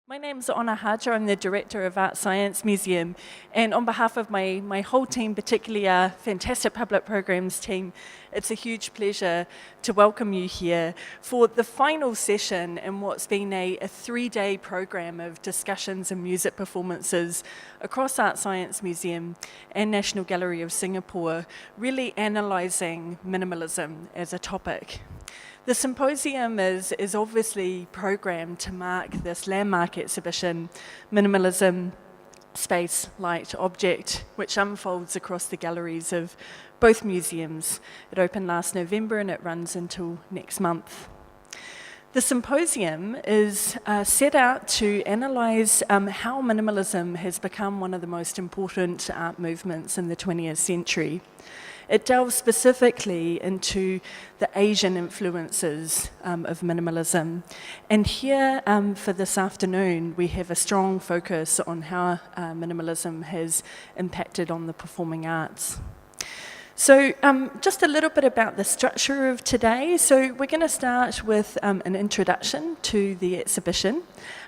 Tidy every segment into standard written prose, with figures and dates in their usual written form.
My name's Harger. I'm the director of ArtScience Museum, and on behalf of my whole team, particularly our fantastic public programs team, it's a huge pleasure to welcome you here for the final session in what's been a 3-day program of discussions and music performances across ArtScience Museum and National Gallery of Singapore, really analysing minimalism as a topic. The symposium is obviously programmed to mark this landmark exhibition, Minimalism, Space, Light, Object, which unfolds across the galleries of both museums. It opened last November and it runs until next month. The symposium is set out to analyse how minimalism has become one of the most important art movements in the 20th century. It delves specifically into the Asian influences of minimalism. And here for this afternoon, we have a strong focus on how minimalism has impacted on the performing arts. So just a little bit about the structure of today. So we're going to start with an introduction to the exhibition.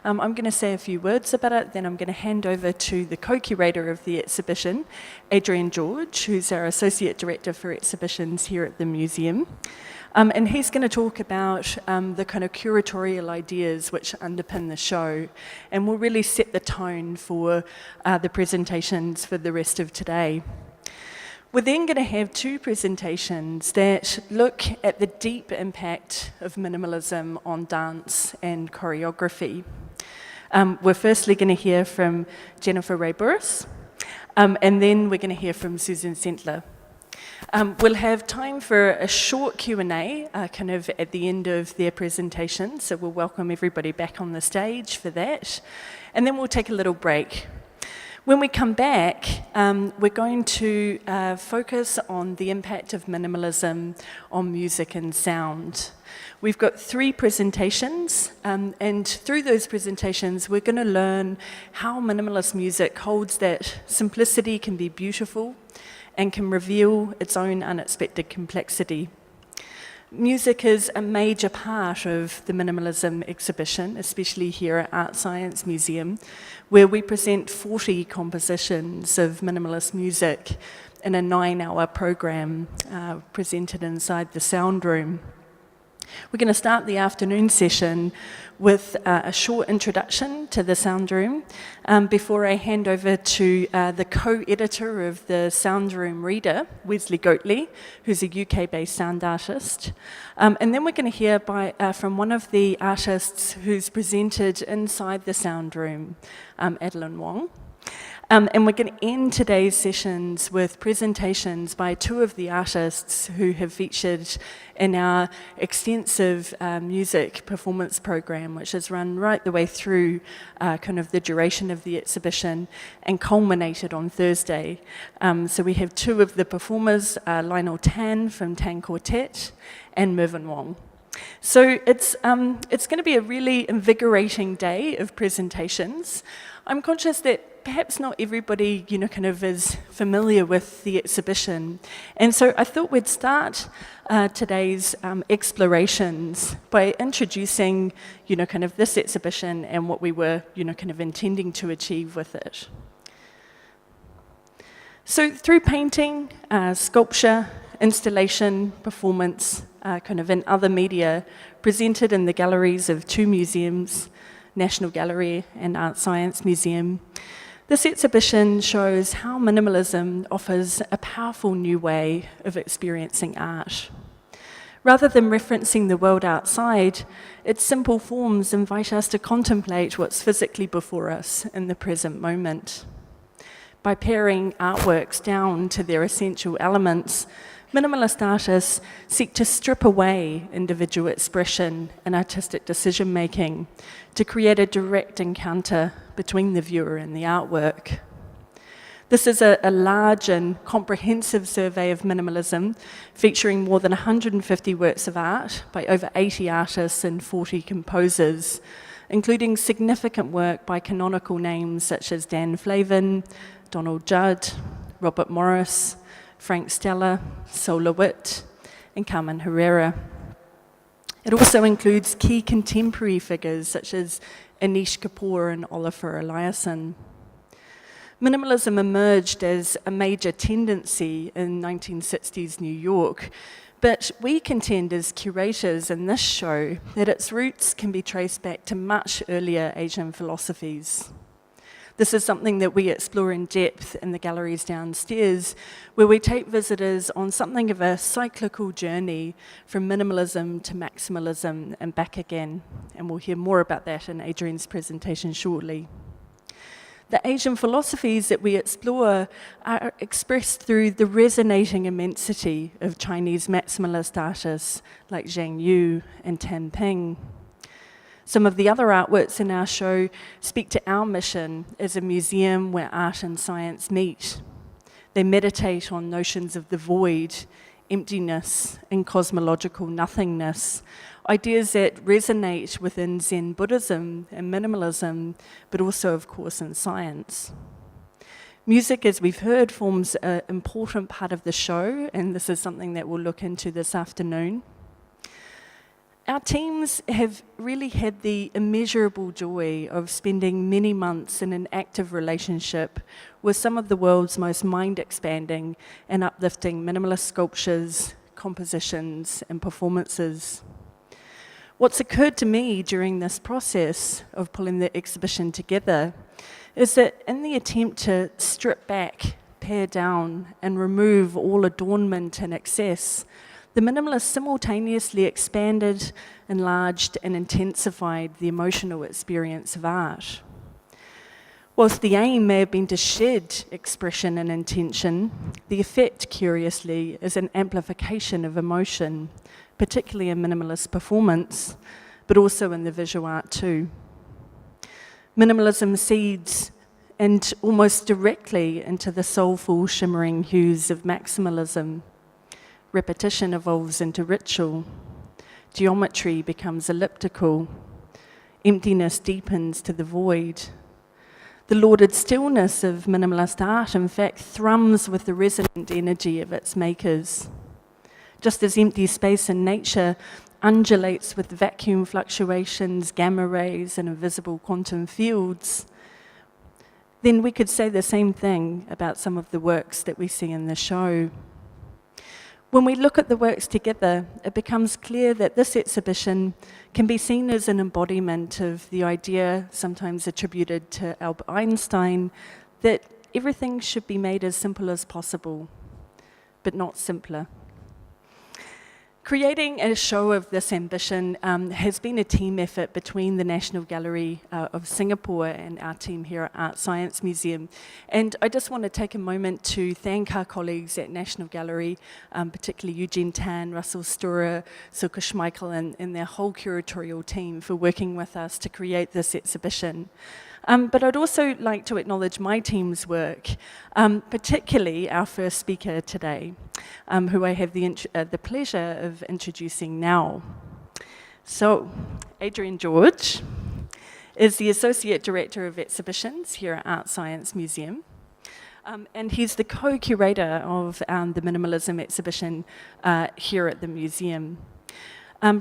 I'm going to say a few words about it, then I'm going to hand over to the co-curator of the exhibition, Adrian, who's our Associate Director for Exhibitions here at the museum. And he's going to talk about the kind of curatorial ideas which underpin the show, and will really set the tone for the presentations for the rest of today. We're then going to have 2 presentations that look at the deep impact of minimalism on dance and choreography. We're firstly going to hear from Jennifer Ray-Burris, and then we're going to hear from Susan Sentler. We'll have time for a short Q&A kind of at the end of their presentation, so we'll welcome everybody back on the stage for that, and then we'll take a little break. When we come back, we're going to focus on the impact of minimalism on music and sound. We've got 3 presentations, and through those presentations, we're going to learn how minimalist music holds that simplicity can be beautiful and can reveal its own unexpected complexity. Music is a major part of the Minimalism exhibition, especially here at ArtScience Museum, where we present 40 compositions of minimalist music in a 9-hour program presented inside the sound room. We're going to start the afternoon session with a short introduction to the sound room before I hand over to the co-editor of the sound room reader, Wesley Goatley, who's a UK-based sound artist. And then we're going to hear from one of the artists who's presented inside the sound room, Adrian Wong. And we're going to end today's sessions with presentations by 2 of the artists who have featured in our extensive music performance program, which has run right the way through kind of the duration of the exhibition and culminated on Thursday. So we have 2 of the performers, Lionel Tan from Tan Quartet and Mervyn Wong. So it's going to be a really invigorating day of presentations. I'm conscious that perhaps not everybody, kind of is familiar with the exhibition. And so I thought we'd start today's explorations by introducing, kind of this exhibition and what we were, kind of intending to achieve with it. So through painting, sculpture, installation, performance, kind of in other media, presented in the galleries of 2 museums, National Gallery and ArtScience Museum, this exhibition shows how minimalism offers a powerful new way of experiencing art. Rather than referencing the world outside, its simple forms invite us to contemplate what's physically before us in the present moment. By paring artworks down to their essential elements, minimalist artists seek to strip away individual expression and artistic decision-making to create a direct encounter between the viewer and the artwork. This is a large and comprehensive survey of minimalism, featuring more than 150 works of art by over 80 artists and 40 composers, including significant work by canonical names such as Dan Flavin, Donald Judd, Robert Morris, Frank Stella, Sol LeWitt, and Carmen Herrera. It also includes key contemporary figures such as Anish Kapoor and Oliver Eliasson. Minimalism emerged as a major tendency in 1960s New York, but we contend as curators in this show that its roots can be traced back to much earlier Asian philosophies. This is something that we explore in depth in the galleries downstairs, where we take visitors on something of a cyclical journey from minimalism to maximalism and back again. And we'll hear more about that in Adrian's presentation shortly. The Asian philosophies that we explore are expressed through the resonating immensity of Chinese maximalist artists like Zhang Yu and Tan Ping. Some of the other artworks in our show speak to our mission as a museum where art and science meet. They meditate on notions of the void, emptiness, and cosmological nothingness, ideas that resonate within Zen Buddhism and minimalism, but also, of course, in science. Music, as we've heard, forms an important part of the show, and this is something that we'll look into this afternoon. Our teams have really had the immeasurable joy of spending many months in an active relationship with some of the world's most mind-expanding and uplifting minimalist sculptures, compositions, and performances. What's occurred to me during this process of pulling the exhibition together is that in the attempt to strip back, pare down, and remove all adornment and excess, the minimalists simultaneously expanded, enlarged, and intensified the emotional experience of art. Whilst the aim may have been to shed expression and intention, the effect, curiously, is an amplification of emotion, particularly in minimalist performance, but also in the visual art too. Minimalism seeds and almost directly into the soulful, shimmering hues of maximalism. Repetition evolves into ritual. Geometry becomes elliptical. Emptiness deepens to the void. The lauded stillness of minimalist art, in fact, thrums with the resonant energy of its makers. Just as empty space in nature undulates with vacuum fluctuations, gamma rays, and invisible quantum fields, then we could say the same thing about some of the works that we see in the show. When we look at the works together, it becomes clear that this exhibition can be seen as an embodiment of the idea, sometimes attributed to Albert Einstein, that everything should be made as simple as possible, but not simpler. Creating a show of this ambition has been a team effort between the National Gallery of Singapore and our team here at ArtScience Museum. And I just want to take a moment to thank our colleagues at National Gallery, particularly Eugene Tan, Russell Storer, Silke Schmeichel, and their whole curatorial team for working with us to create this exhibition. But I'd also like to acknowledge my team's work, particularly our first speaker today, who I have the pleasure of introducing now. So, Adrian George is the Associate Director of Exhibitions here at ArtScience Museum. And he's the co-curator of the Minimalism exhibition here at the museum.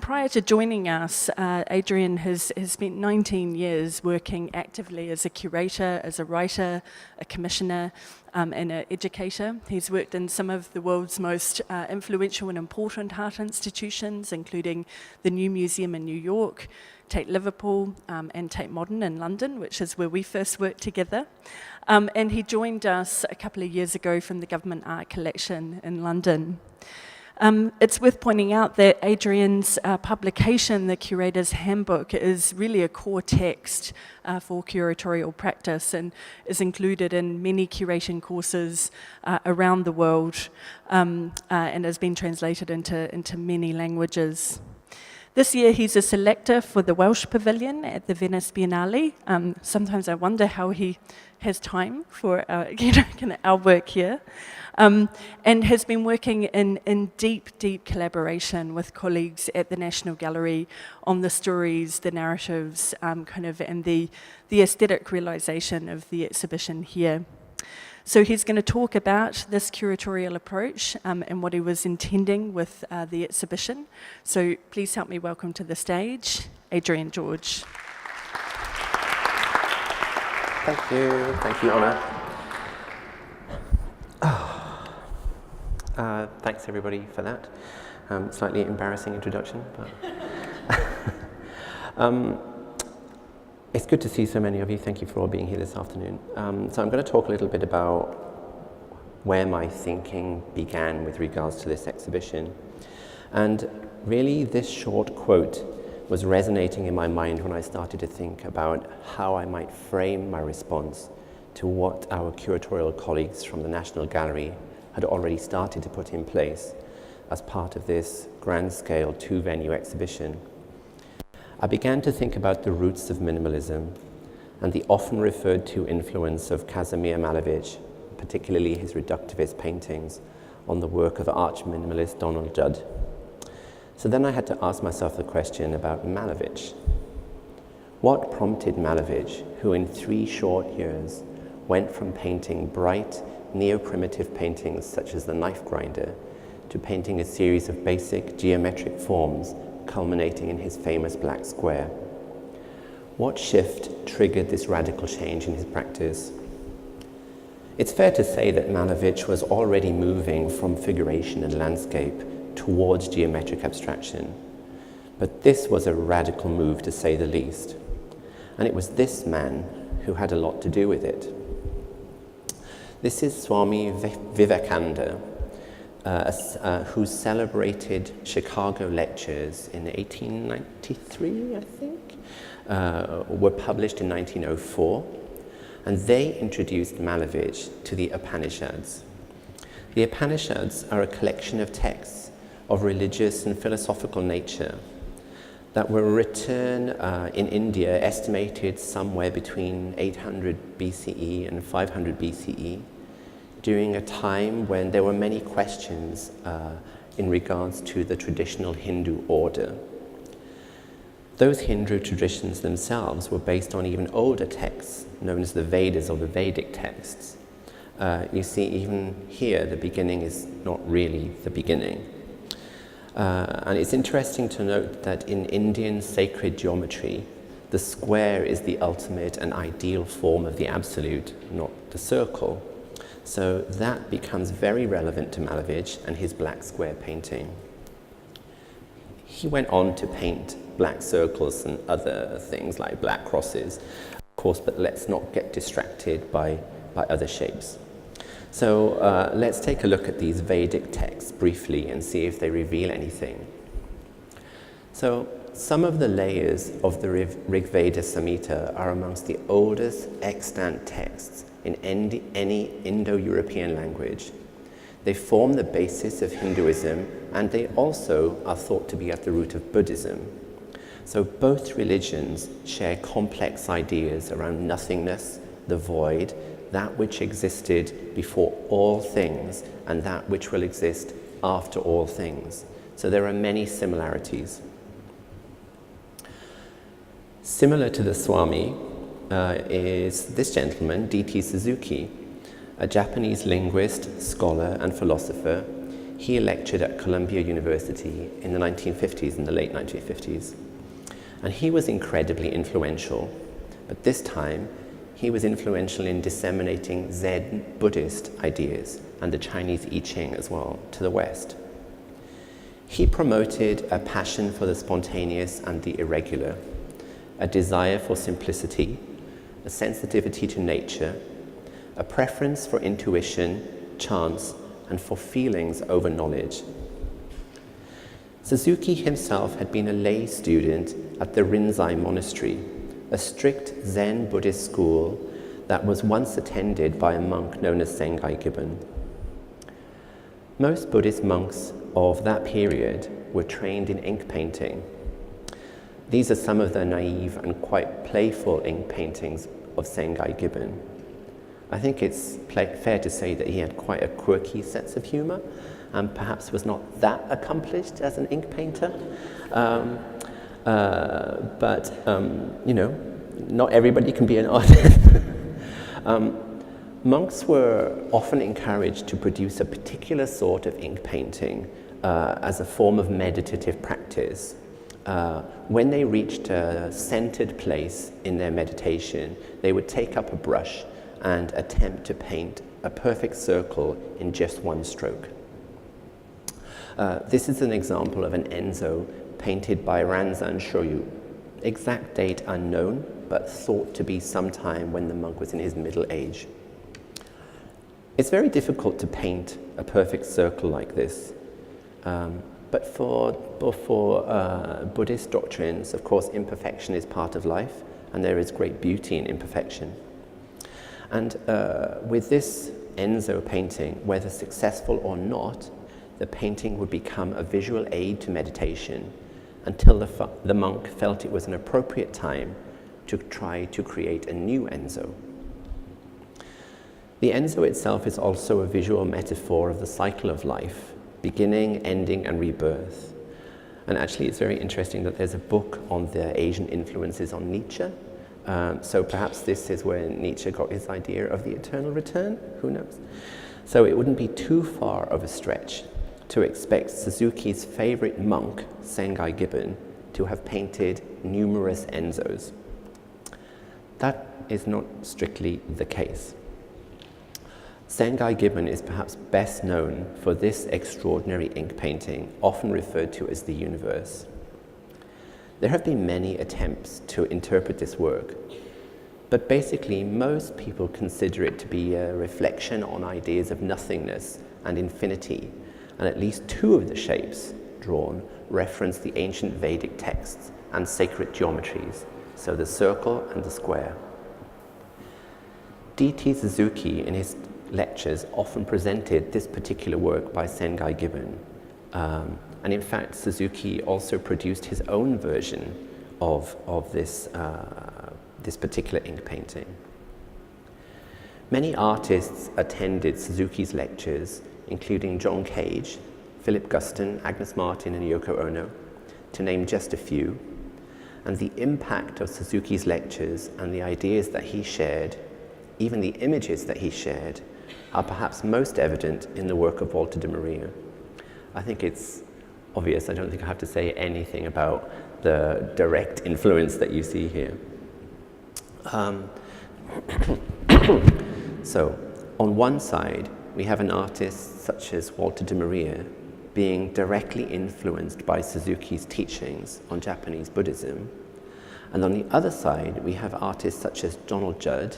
Prior to joining us, Adrian has spent 19 years working actively as a curator, as a writer, a commissioner, and an educator. He's worked in some of the world's most influential and important art institutions, including the New Museum in New York, Tate Liverpool, and Tate Modern in London, which is where we first worked together. And he joined us a couple of years ago from the Government Art Collection in London. It's worth pointing out that Adrian's publication, The Curator's Handbook, is really a core text for curatorial practice and is included in many curation courses around the world and has been translated into many languages. This year he's a selector for the Welsh Pavilion at the Venice Biennale. Sometimes I wonder how he has time for our work here. And has been working in deep collaboration with colleagues at the National Gallery on the stories, the narratives, and the aesthetic realization of the exhibition here. So he's going to talk about this curatorial approach and what he was intending with the exhibition. So please help me welcome to the stage, Adrian George. Thank you, Anna. Thanks everybody for that. Slightly embarrassing introduction, but it's good to see so many of you. Thank you for all being here this afternoon. So I'm going to talk a little bit about where my thinking began with regards to this exhibition. And really this short quote was resonating in my mind when I started to think about how I might frame my response to what our curatorial colleagues from the National Gallery had already started to put in place as part of this grand-scale two-venue exhibition. I began to think about the roots of minimalism and the often referred to influence of Kazimir Malevich, particularly his reductivist paintings, on the work of arch-minimalist Donald Judd. So then I had to ask myself the question about Malevich. What prompted Malevich, who in 3 short years went from painting bright, neo-primitive paintings such as the knife grinder to painting a series of basic geometric forms culminating in his famous black square? What shift triggered this radical change in his practice? It's fair to say that Malevich was already moving from figuration and landscape towards geometric abstraction, but this was a radical move to say the least, and it was this man who had a lot to do with it. This is Swami Vivekananda, who celebrated Chicago lectures in 1893, I think, were published in 1904, and they introduced Malevich to the Upanishads. The Upanishads are a collection of texts of religious and philosophical nature that were written in India, estimated somewhere between 800 BCE and 500 BCE, during a time when there were many questions in regards to the traditional Hindu order. Those Hindu traditions themselves were based on even older texts, known as the Vedas or the Vedic texts. You see, even here, the beginning is not really the beginning. And it's interesting to note that in Indian sacred geometry, the square is the ultimate and ideal form of the absolute, not the circle. So that becomes very relevant to Malevich and his black square painting. He went on to paint black circles and other things like black crosses, of course, but let's not get distracted by other shapes. So let's take a look at these Vedic texts briefly and see if they reveal anything. So some of the layers of the Rig Veda Samhita are amongst the oldest extant texts in any Indo-European language. They form the basis of Hinduism, and they also are thought to be at the root of Buddhism. So both religions share complex ideas around nothingness, the void, that which existed before all things, and that which will exist after all things. So there are many similarities. Similar to the Swami is this gentleman, D.T. Suzuki, a Japanese linguist, scholar, and philosopher. He lectured at Columbia University in the 1950s, in the late 1950s. And he was incredibly influential, but this time he was influential in disseminating Zen Buddhist ideas and the Chinese I Ching as well to the West. He promoted a passion for the spontaneous and the irregular, a desire for simplicity, a sensitivity to nature, a preference for intuition, chance, and for feelings over knowledge. Suzuki himself had been a lay student at the Rinzai Monastery, a strict Zen Buddhist school that was once attended by a monk known as Sengai Gibbon. Most Buddhist monks of that period were trained in ink painting. These are some of the naive and quite playful ink paintings of Sengai Gibbon. I think it's fair to say that he had quite a quirky sense of humor and perhaps was not that accomplished as an ink painter. But you know, not everybody can be an artist. Monks were often encouraged to produce a particular sort of ink painting as a form of meditative practice. When they reached a centered place in their meditation, they would take up a brush and attempt to paint a perfect circle in just one stroke. This is an example of an Enzo painted by Ranzan Shoyu. Exact date unknown, but thought to be sometime when the monk was in his middle age. It's very difficult to paint a perfect circle like this, but for Buddhist doctrines, of course, imperfection is part of life, and there is great beauty in imperfection. And with this Enzo painting, whether successful or not, the painting would become a visual aid to meditation until the monk felt it was an appropriate time to try to create a new Enzo. The Enzo itself is also a visual metaphor of the cycle of life, beginning, ending, and rebirth. And actually, it's very interesting that there's a book on the Asian influences on Nietzsche. So perhaps this is where Nietzsche got his idea of the eternal return, who knows? So it wouldn't be too far of a stretch to expect Suzuki's favorite monk, Sengai Gibbon, to have painted numerous Enzos. That is not strictly the case. Sengai Gibbon is perhaps best known for this extraordinary ink painting, often referred to as the universe. There have been many attempts to interpret this work, but basically most people consider it to be a reflection on ideas of nothingness and infinity, and at least two of the shapes drawn reference the ancient Vedic texts and sacred geometries, so the circle and the square. D.T. Suzuki, in his lectures, often presented this particular work by Sengai Gibbon. And in fact, Suzuki also produced his own version of this particular ink painting. Many artists attended Suzuki's lectures, including John Cage, Philip Guston, Agnes Martin, and Yoko Ono, to name just a few. And the impact of Suzuki's lectures and the ideas that he shared, even the images that he shared, are perhaps most evident in the work of Walter de Maria. I think it's obvious, I don't think I have to say anything about the direct influence that you see here. So, on one side, we have an artist such as Walter de Maria being directly influenced by Suzuki's teachings on Japanese Buddhism. And on the other side, we have artists such as Donald Judd,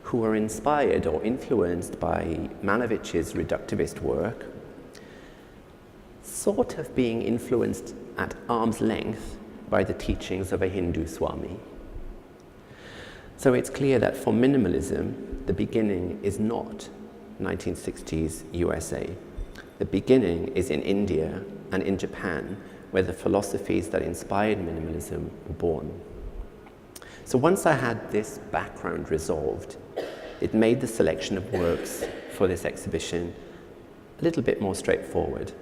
who were inspired or influenced by Manovich's reductivist work, sort of being influenced at arm's length by the teachings of a Hindu Swami. So it's clear that for minimalism, the beginning is not 1960s USA. The beginning is in India and in Japan, where the philosophies that inspired minimalism were born. So once I had this background resolved, it made the selection of works for this exhibition a little bit more straightforward.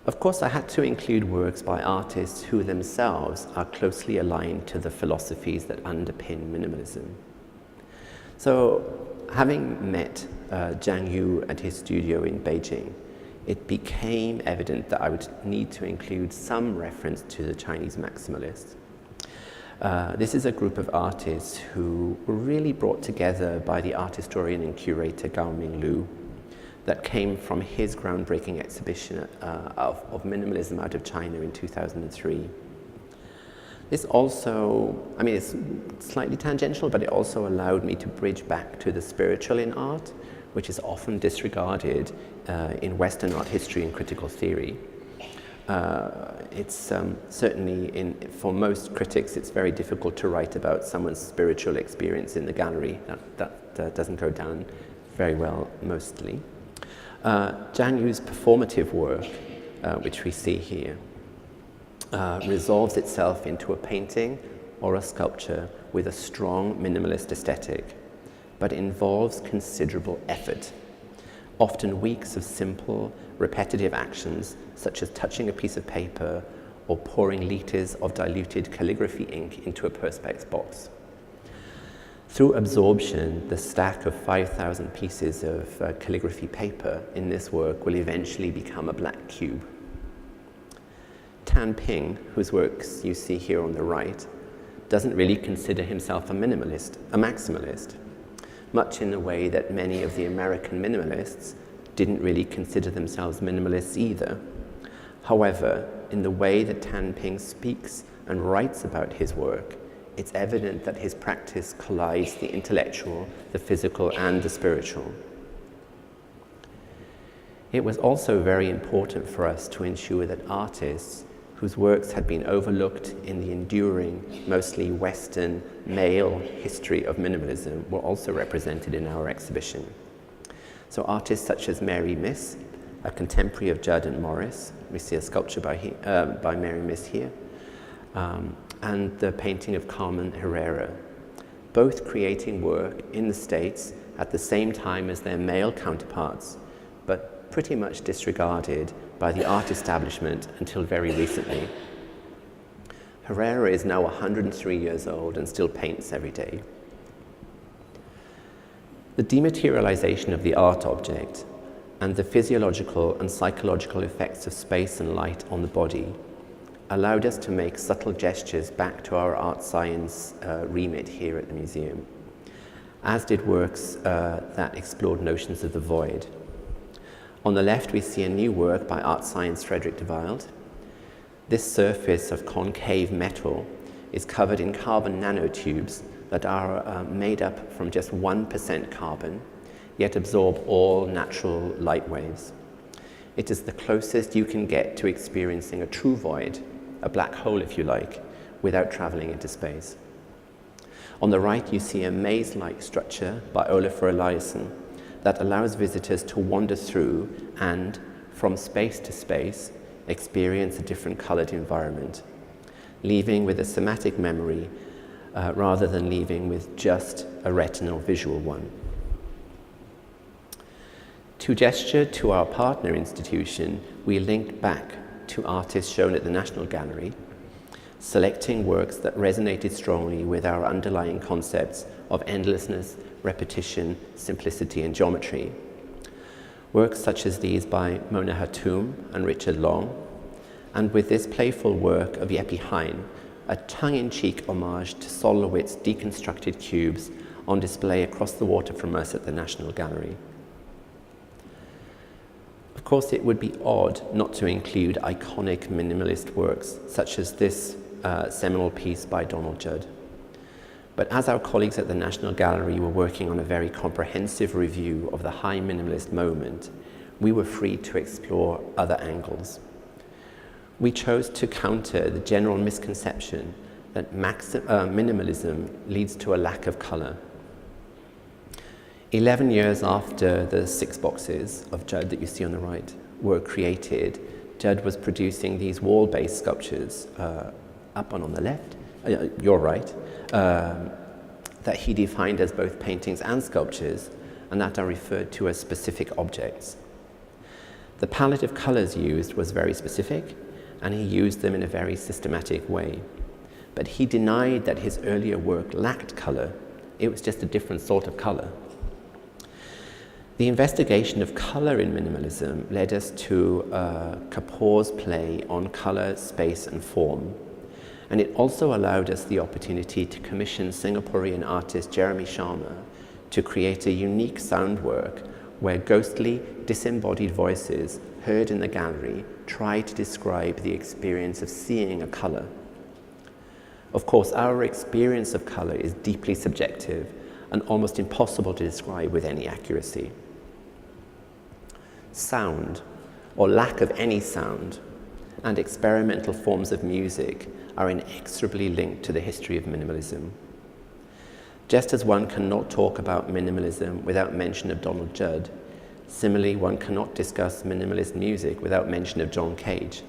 Of course, I had to include works by artists who themselves are closely aligned to the philosophies that underpin minimalism. So, having met Zhang Yu at his studio in Beijing, it became evident that I would need to include some reference to the Chinese maximalists. This is a group of artists who were really brought together by the art historian and curator Gao Ming Lu, that came from his groundbreaking exhibition of minimalism out of China in 2003. This also, I mean, it's slightly tangential, but it also allowed me to bridge back to the spiritual in art, which is often disregarded in Western art history and critical theory. It's certainly, for most critics, it's very difficult to write about someone's spiritual experience in the gallery. That doesn't go down very well, mostly. Zhang Yu's performative work, which we see here, resolves itself into a painting or a sculpture with a strong minimalist aesthetic, but involves considerable effort, often weeks of simple, repetitive actions, such as touching a piece of paper or pouring liters of diluted calligraphy ink into a perspex box. Through absorption, the stack of 5,000 pieces of calligraphy paper in this work will eventually become a black cube. Tan Ping, whose works you see here on the right, doesn't really consider himself a minimalist, a maximalist, much in the way that many of the American minimalists didn't really consider themselves minimalists either. However, in the way that Tan Ping speaks and writes about his work, it's evident that his practice collides the intellectual, the physical, and the spiritual. It was also very important for us to ensure that artists whose works had been overlooked in the enduring, mostly Western, male history of minimalism were also represented in our exhibition. So artists such as Mary Miss, a contemporary of Judd and Morris, we see a sculpture by Mary Miss here, and the painting of Carmen Herrera, both creating work in the States at the same time as their male counterparts, but pretty much disregarded by the art establishment until very recently. Herrera is now 103 years old and still paints every day. The dematerialization of the art object and the physiological and psychological effects of space and light on the body allowed us to make subtle gestures back to our art science remit here at the museum, as did works that explored notions of the void. On the left, we see a new work by ArtScience Frederick de Wilde. This surface of concave metal is covered in carbon nanotubes that are made up from just 1% carbon, yet absorb all natural light waves. It is the closest you can get to experiencing a true void, a black hole if you like, without traveling into space. On the right, you see a maze-like structure by Olafur Eliasson that allows visitors to wander through and, from space to space, experience a different colored environment, leaving with a somatic memory rather than leaving with just a retinal visual one. To gesture to our partner institution, we linked back to artists shown at the National Gallery, selecting works that resonated strongly with our underlying concepts of endlessness, repetition, simplicity, and geometry. Works such as these by Mona Hatoum and Richard Long, and with this playful work of Jeppe Hein, a tongue-in-cheek homage to Sol LeWitt's deconstructed cubes on display across the water from us at the National Gallery. Of course, it would be odd not to include iconic minimalist works, such as this seminal piece by Donald Judd. But as our colleagues at the National Gallery were working on a very comprehensive review of the high minimalist moment, we were free to explore other angles. We chose to counter the general misconception that minimalism leads to a lack of color. 11 years after the 6 boxes of Judd that you see on the right were created, Judd was producing these wall-based sculptures, up and on the left, your right, that he defined as both paintings and sculptures, and that are referred to as specific objects. The palette of colors used was very specific, and he used them in a very systematic way. But he denied that his earlier work lacked color. It was just a different sort of color. The investigation of color in minimalism led us to Kapoor's play on color, space, and form. And it also allowed us the opportunity to commission Singaporean artist Jeremy Sharma to create a unique sound work where ghostly, disembodied voices heard in the gallery try to describe the experience of seeing a color. Of course, our experience of color is deeply subjective and almost impossible to describe with any accuracy. Sound, or lack of any sound, and experimental forms of music are inexorably linked to the history of minimalism. Just as one cannot talk about minimalism without mention of Donald Judd, similarly one cannot discuss minimalist music without mention of John Cage.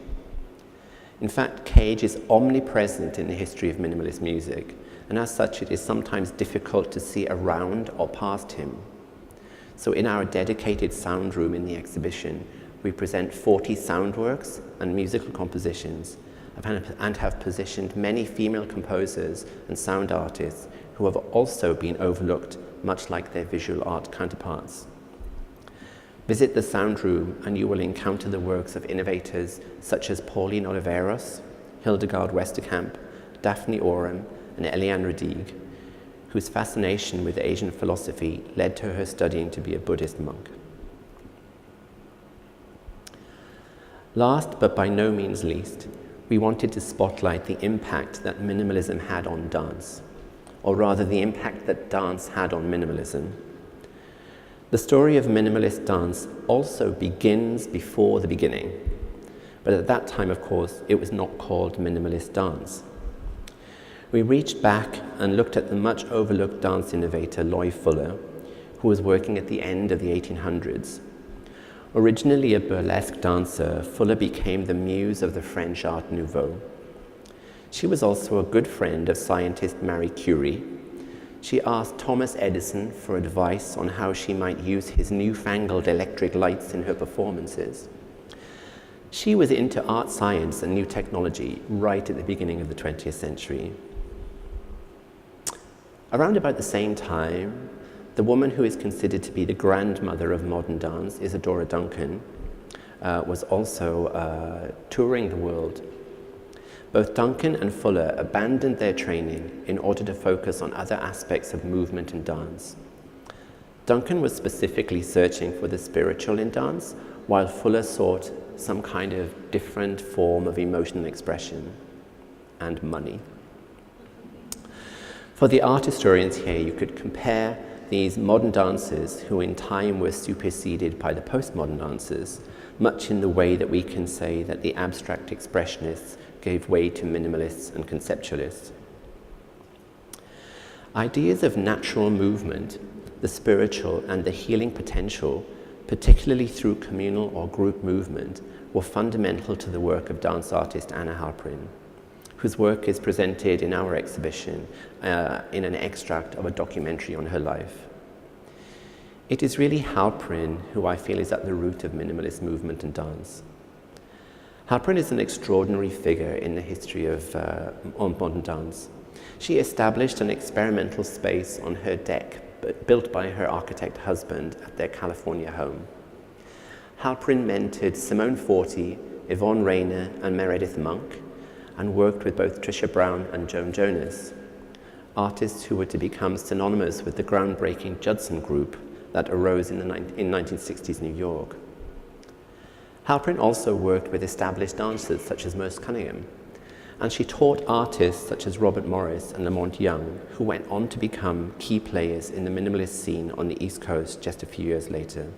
In fact, Cage is omnipresent in the history of minimalist music, and as such it is sometimes difficult to see around or past him. So in our dedicated sound room in the exhibition, we present 40 sound works and musical compositions and have positioned many female composers and sound artists who have also been overlooked, much like their visual art counterparts. Visit the Sound Room and you will encounter the works of innovators such as Pauline Oliveros, Hildegard Westerkamp, Daphne Oram, and Eliane Redig, whose fascination with Asian philosophy led to her studying to be a Buddhist monk. Last, but by no means least, we wanted to spotlight the impact that minimalism had on dance, or rather the impact that dance had on minimalism. The story of minimalist dance also begins before the beginning, but at that time, of course, it was not called minimalist dance. We reached back and looked at the much overlooked dance innovator Loie Fuller, who was working at the end of the 1800s. Originally a burlesque dancer, Fuller became the muse of the French Art Nouveau. She was also a good friend of scientist Marie Curie. She asked Thomas Edison for advice on how she might use his newfangled electric lights in her performances. She was into art science and new technology right at the beginning of the 20th century. Around about the same time, the woman who is considered to be the grandmother of modern dance, Isadora Duncan, was also touring the world. Both Duncan and Fuller abandoned their training in order to focus on other aspects of movement and dance. Duncan was specifically searching for the spiritual in dance, while Fuller sought some kind of different form of emotional expression and money. For the art historians here, you could compare these modern dancers who in time were superseded by the postmodern dancers, much in the way that we can say that the abstract expressionists gave way to minimalists and conceptualists. Ideas of natural movement, the spiritual and the healing potential, particularly through communal or group movement, were fundamental to the work of dance artist Anna Halprin, whose work is presented in our exhibition in an extract of a documentary on her life. It is really Halprin who I feel is at the root of minimalist movement and dance. Halprin is an extraordinary figure in the history of modern dance. She established an experimental space on her deck, built by her architect husband at their California home. Halprin mentored Simone Forti, Yvonne Rainer, and Meredith Monk, and worked with both Trisha Brown and Joan Jonas, artists who were to become synonymous with the groundbreaking Judson group that arose in 1960s New York. Halprin also worked with established dancers such as Merce Cunningham, and she taught artists such as Robert Morris and Lamont Young, who went on to become key players in the minimalist scene on the East Coast just a few years later.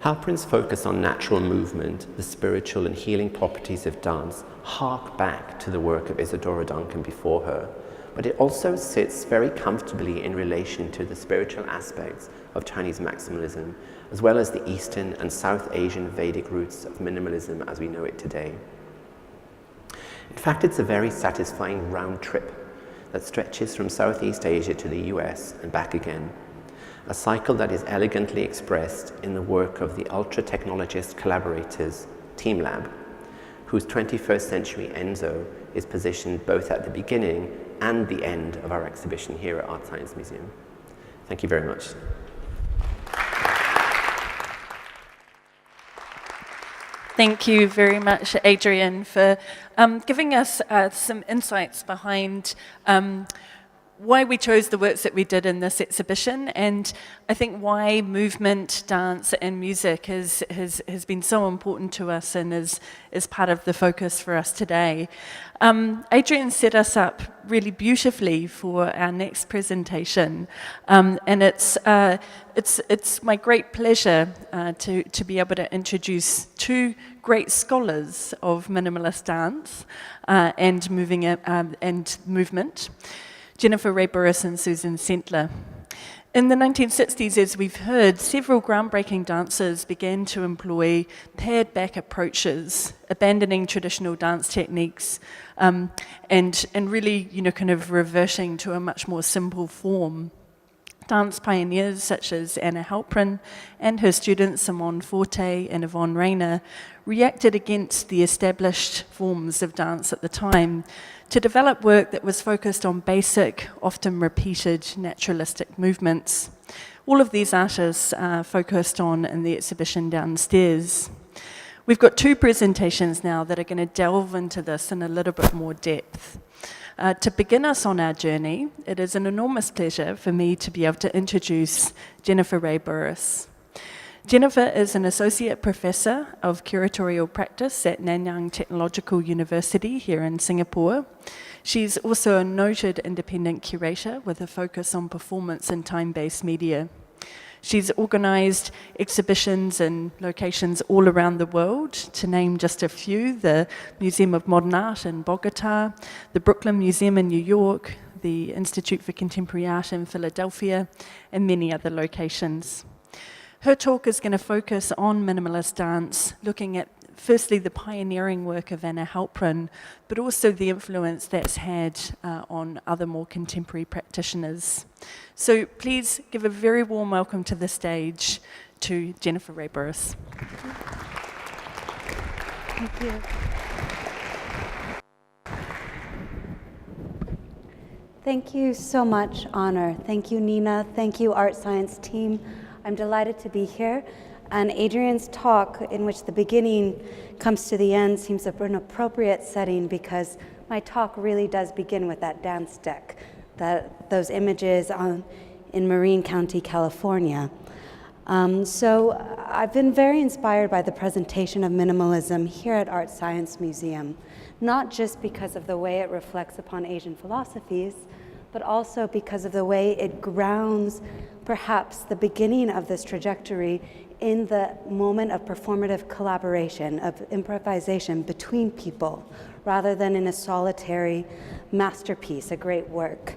Halprin's focus on natural movement, the spiritual and healing properties of dance, hark back to the work of Isadora Duncan before her, but it also sits very comfortably in relation to the spiritual aspects of Chinese maximalism, as well as the Eastern and South Asian Vedic roots of minimalism as we know it today. In fact, it's a very satisfying round trip that stretches from Southeast Asia to the US and back again, a cycle that is elegantly expressed in the work of the ultra-technologist collaborators Team Lab, whose 21st century Enzo is positioned both at the beginning and the end of our exhibition here at ArtScience Museum. Thank you very much. Thank you very much, Adrian, for giving us some insights behind why we chose the works that we did in this exhibition, and I think why movement, dance, and music has been so important to us and is part of the focus for us today. Adrian set us up really beautifully for our next presentation, and it's my great pleasure to be able to introduce two great scholars of minimalist dance and movement. Jennifer Ray Burris and Susan Sentler. In the 1960s, as we've heard, several groundbreaking dancers began to employ pared-back approaches, abandoning traditional dance techniques, and really, kind of reverting to a much more simple form Dance pioneers such as Anna Halprin and her students Simone Forte and Yvonne Rayner reacted against the established forms of dance at the time to develop work that was focused on basic, often repeated naturalistic movements. All of these artists are focused on in the exhibition downstairs. We've got two presentations now that are going to delve into this in a little bit more depth. To begin us on our journey, it is an enormous pleasure for me to be able to introduce Jennifer Ray-Burris. Jennifer is an associate professor of curatorial practice at Nanyang Technological University here in Singapore. She's also a noted independent curator with a focus on performance and time-based media. She's organised exhibitions in locations all around the world, to name just a few: the Museum of Modern Art in Bogota, the Brooklyn Museum in New York, the Institute for Contemporary Art in Philadelphia, and many other locations. Her talk is going to focus on minimalist dance, looking at firstly the pioneering work of Anna Halprin, but also the influence that's had on other more contemporary practitioners. So please give a very warm welcome to the stage to Jennifer Ray-Burris. Thank you. Thank you so much, Honor. Thank you, Nina. Thank you, ArtScience team. I'm delighted to be here. And Adrian's talk, in which the beginning comes to the end, seems an appropriate setting because my talk really does begin with that dance deck, those images in Marin County, California. So I've been very inspired by the presentation of minimalism here at ArtScience Museum, not just because of the way it reflects upon Asian philosophies, but also because of the way it grounds perhaps the beginning of this trajectory in the moment of performative collaboration, of improvisation between people, rather than in a solitary masterpiece, a great work.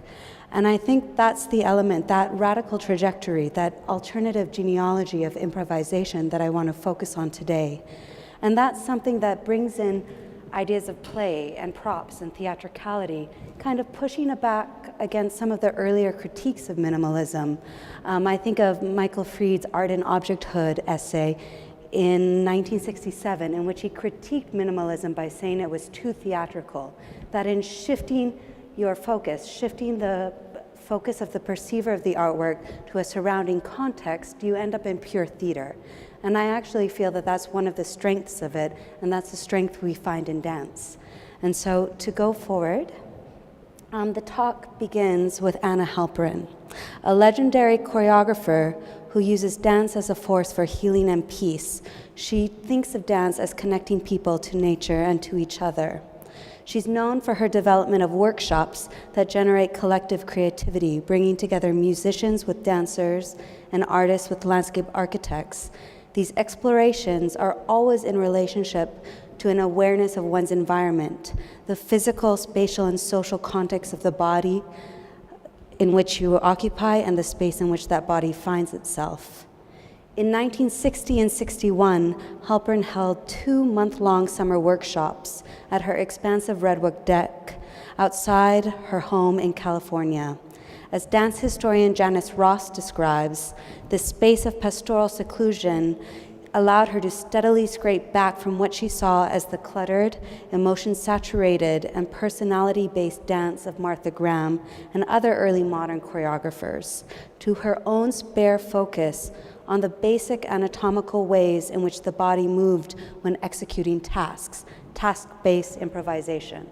And I think that's the element, that radical trajectory, that alternative genealogy of improvisation that I want to focus on today. And that's something that brings in ideas of play and props and theatricality, kind of pushing back against some of the earlier critiques of minimalism. I think of Michael Fried's Art and Objecthood essay in 1967, in which he critiqued minimalism by saying it was too theatrical, that in shifting your focus, shifting the focus of the perceiver of the artwork to a surrounding context, you end up in pure theater. And I actually feel that that's one of the strengths of it, and that's the strength we find in dance. And so to go forward, the talk begins with Anna Halprin, a legendary choreographer who uses dance as a force for healing and peace. She thinks of dance as connecting people to nature and to each other. She's known for her development of workshops that generate collective creativity, bringing together musicians with dancers and artists with landscape architects. These explorations are always in relationship to an awareness of one's environment, the physical, spatial, and social context of the body in which you occupy and the space in which that body finds itself. In 1960 and 61, Halprin held 2 month-long summer workshops at her expansive redwood deck outside her home in California. As dance historian Janice Ross describes, this space of pastoral seclusion allowed her to steadily scrape back from what she saw as the cluttered, emotion-saturated, and personality-based dance of Martha Graham and other early modern choreographers, to her own spare focus on the basic anatomical ways in which the body moved when executing tasks, task-based improvisation.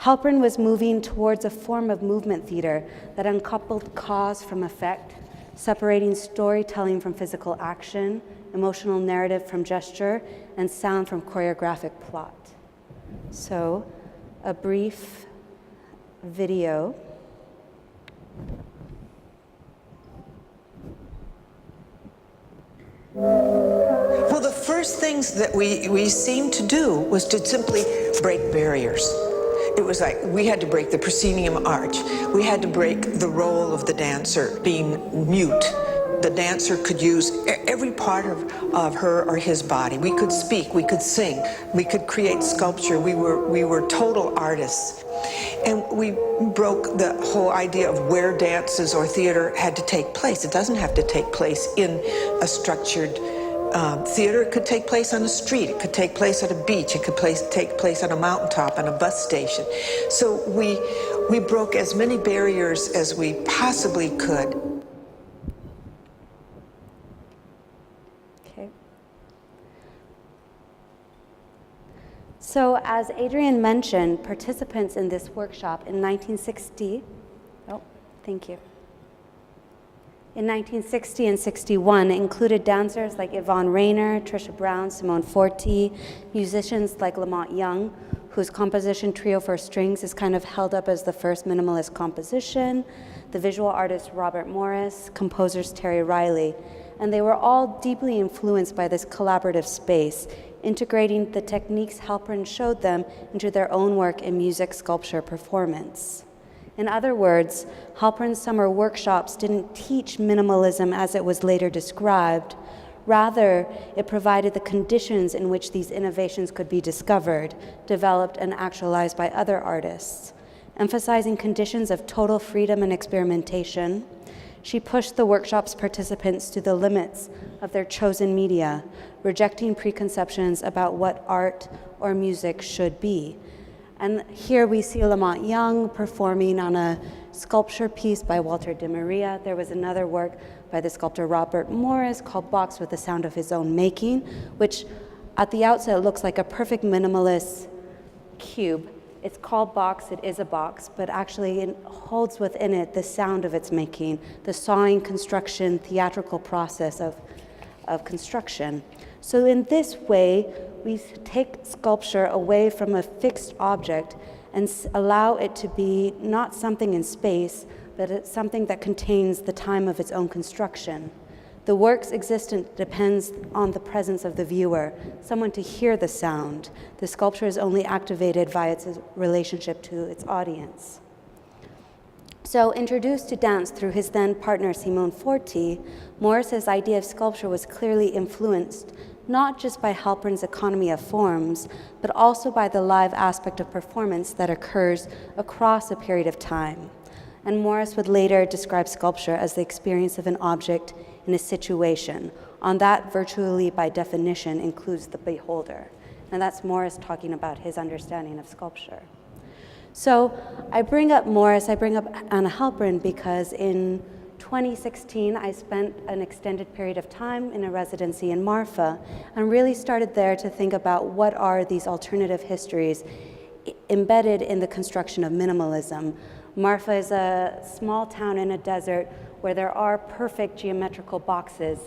Halprin was moving towards a form of movement theater that uncoupled cause from effect, separating storytelling from physical action, emotional narrative from gesture, and sound from choreographic plot. So, a brief video. Well, the first things that we seemed to do was to simply break barriers. It was like we had to break the proscenium arch. We had to break the role of the dancer being mute. The dancer could use every part of her or his body. We could speak, we could sing, we could create sculpture. We were total artists. And we broke the whole idea of where dances or theater had to take place. It doesn't have to take place in a structured theater. It could take place on the street. It could take place at a beach. It could take place on a mountaintop, on a bus station. So we broke as many barriers as we possibly could. Okay. So as Adrian mentioned, participants in this workshop in 1960, thank you. In 1960 and 61 included dancers like Yvonne Rainer, Trisha Brown, Simone Forti, musicians like Lamont Young, whose composition Trio for Strings is kind of held up as the first minimalist composition, the visual artist Robert Morris, composers Terry Riley, and they were all deeply influenced by this collaborative space, integrating the techniques Halpern showed them into their own work in music, sculpture, performance. In other words, Halpern's summer workshops didn't teach minimalism as it was later described. Rather, it provided the conditions in which these innovations could be discovered, developed, and actualized by other artists. Emphasizing conditions of total freedom and experimentation, she pushed the workshop's participants to the limits of their chosen media, rejecting preconceptions about what art or music should be. And here we see Lamont Young performing on a sculpture piece by Walter de Maria. There was another work by the sculptor Robert Morris called Box with the Sound of His Own Making, which at the outset looks like a perfect minimalist cube. It's called Box, it is a box, but actually it holds within it the sound of its making, the sawing, construction, theatrical process of construction. So in this way, we take sculpture away from a fixed object and allow it to be not something in space, but it's something that contains the time of its own construction. The work's existence depends on the presence of the viewer, someone to hear the sound. The sculpture is only activated via its relationship to its audience. So introduced to dance through his then partner Simone Forti, Morris's idea of sculpture was clearly influenced not just by Halpern's economy of forms, but also by the live aspect of performance that occurs across a period of time. And Morris would later describe sculpture as the experience of an object in a situation. On that, virtually by definition, includes the beholder. And that's Morris talking about his understanding of sculpture. So I bring up Morris, I bring up Anna Halpern because in 2016, I spent an extended period of time in a residency in Marfa and really started there to think about what are these alternative histories embedded in the construction of minimalism. Marfa is a small town in a desert where there are perfect geometrical boxes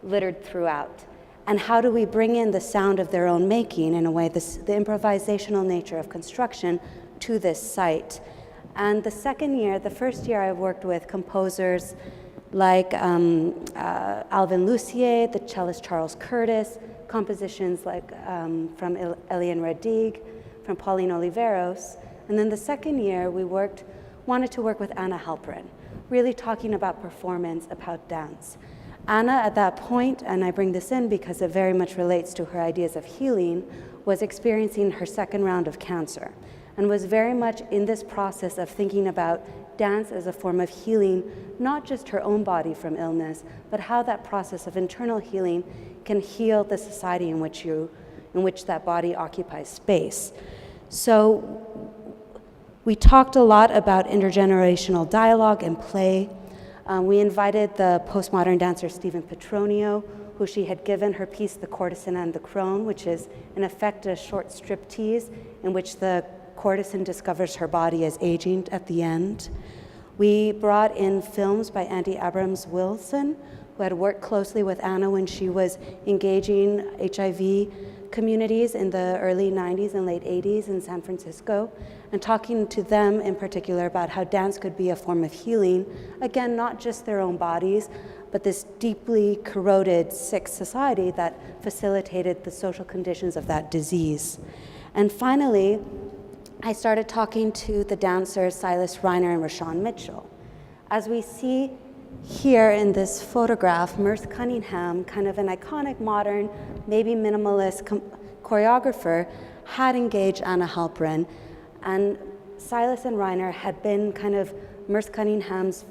littered throughout. And how do we bring in the sound of their own making, in a way, the improvisational nature of construction to this site? And the first year I worked with composers like Alvin Lucier, the cellist Charles Curtis, compositions like from Eliane Redig, from Pauline Oliveros. And then the second year we wanted to work with Anna Halpern, really talking about performance, about dance. Anna at that point, and I bring this in because it very much relates to her ideas of healing, was experiencing her second round of cancer, and was very much in this process of thinking about dance as a form of healing, not just her own body from illness, but how that process of internal healing can heal the society in which that body occupies space. So we talked a lot about intergenerational dialogue and play. We invited the postmodern dancer Stephen Petronio, who she had given her piece, The Courtesan and the Crone, which is in effect a short striptease in which the courtesan discovers her body as aging at the end. We brought in films by Andy Abrams Wilson, who had worked closely with Anna when she was engaging HIV communities in the early 90s and late 80s in San Francisco, and talking to them in particular about how dance could be a form of healing, again, not just their own bodies, but this deeply corroded, sick society that facilitated the social conditions of that disease. And finally, I started talking to the dancers Silas Reiner and Rashawn Mitchell. As we see here in this photograph, Merce Cunningham, kind of an iconic modern, maybe minimalist choreographer, had engaged Anna Halpern, and Silas and Reiner had been kind of Merce Cunningham's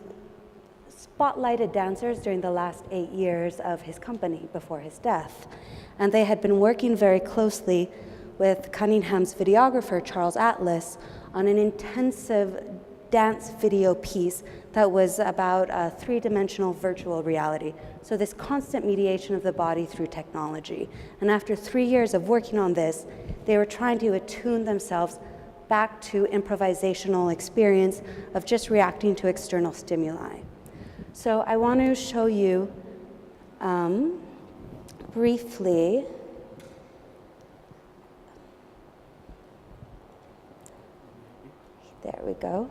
spotlighted dancers during the last 8 years of his company before his death. And they had been working very closely with Cunningham's videographer, Charles Atlas, on an intensive dance video piece that was about a three-dimensional virtual reality. So this constant mediation of the body through technology. And after 3 years of working on this, they were trying to attune themselves back to improvisational experience of just reacting to external stimuli. So I want to show you briefly there we go.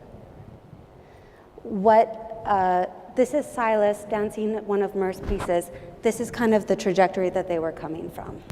This is Silas dancing one of Merce's pieces. This is kind of the trajectory that they were coming from.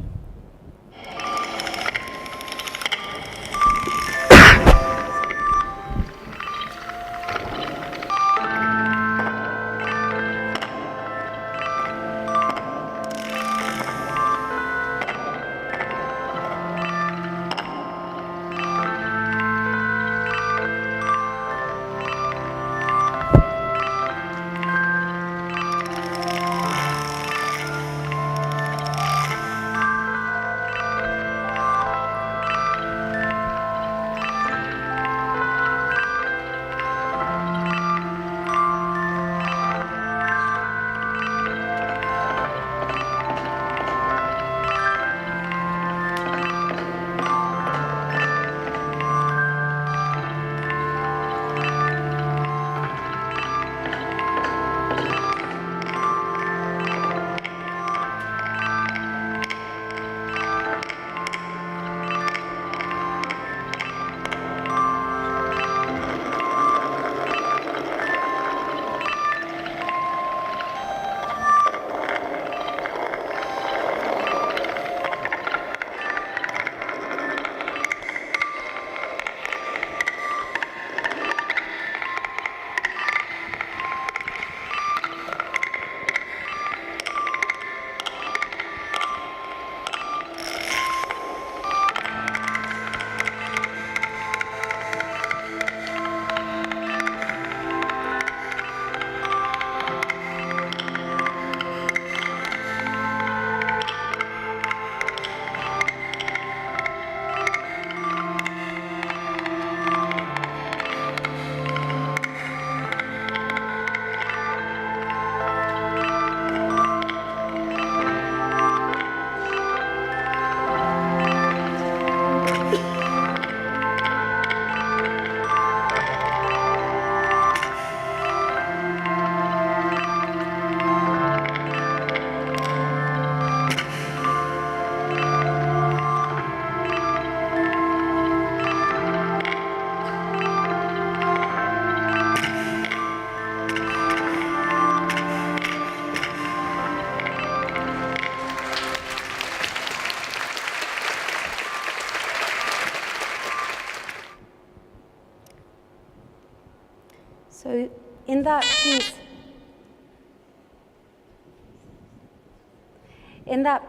So in that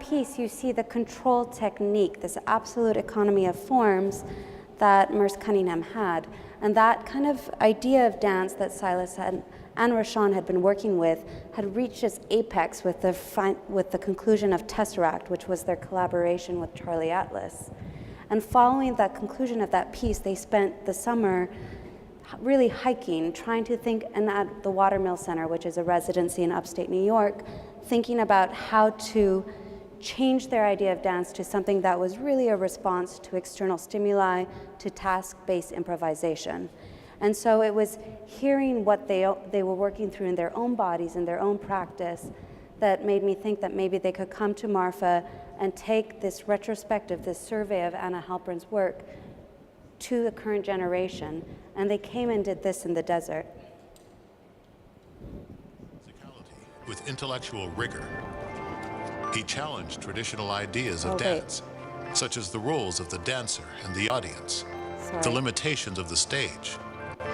piece, you see the control technique, this absolute economy of forms that Merce Cunningham had. And that kind of idea of dance that Silas and Rashawn had been working with had reached its apex with the conclusion of Tesseract, which was their collaboration with Charlie Atlas. And following that conclusion of that piece, they spent the summer really hiking, trying to think, and at the Watermill Center, which is a residency in upstate New York, thinking about how to change their idea of dance to something that was really a response to external stimuli, to task-based improvisation. And so it was hearing what they were working through in their own bodies, in their own practice, that made me think that maybe they could come to Marfa and take this retrospective, this survey of Anna Halpern's work to the current generation. And they came and did this in the desert. With intellectual rigor, he challenged traditional ideas of dance, such as the roles of the dancer and the audience, the limitations of the stage,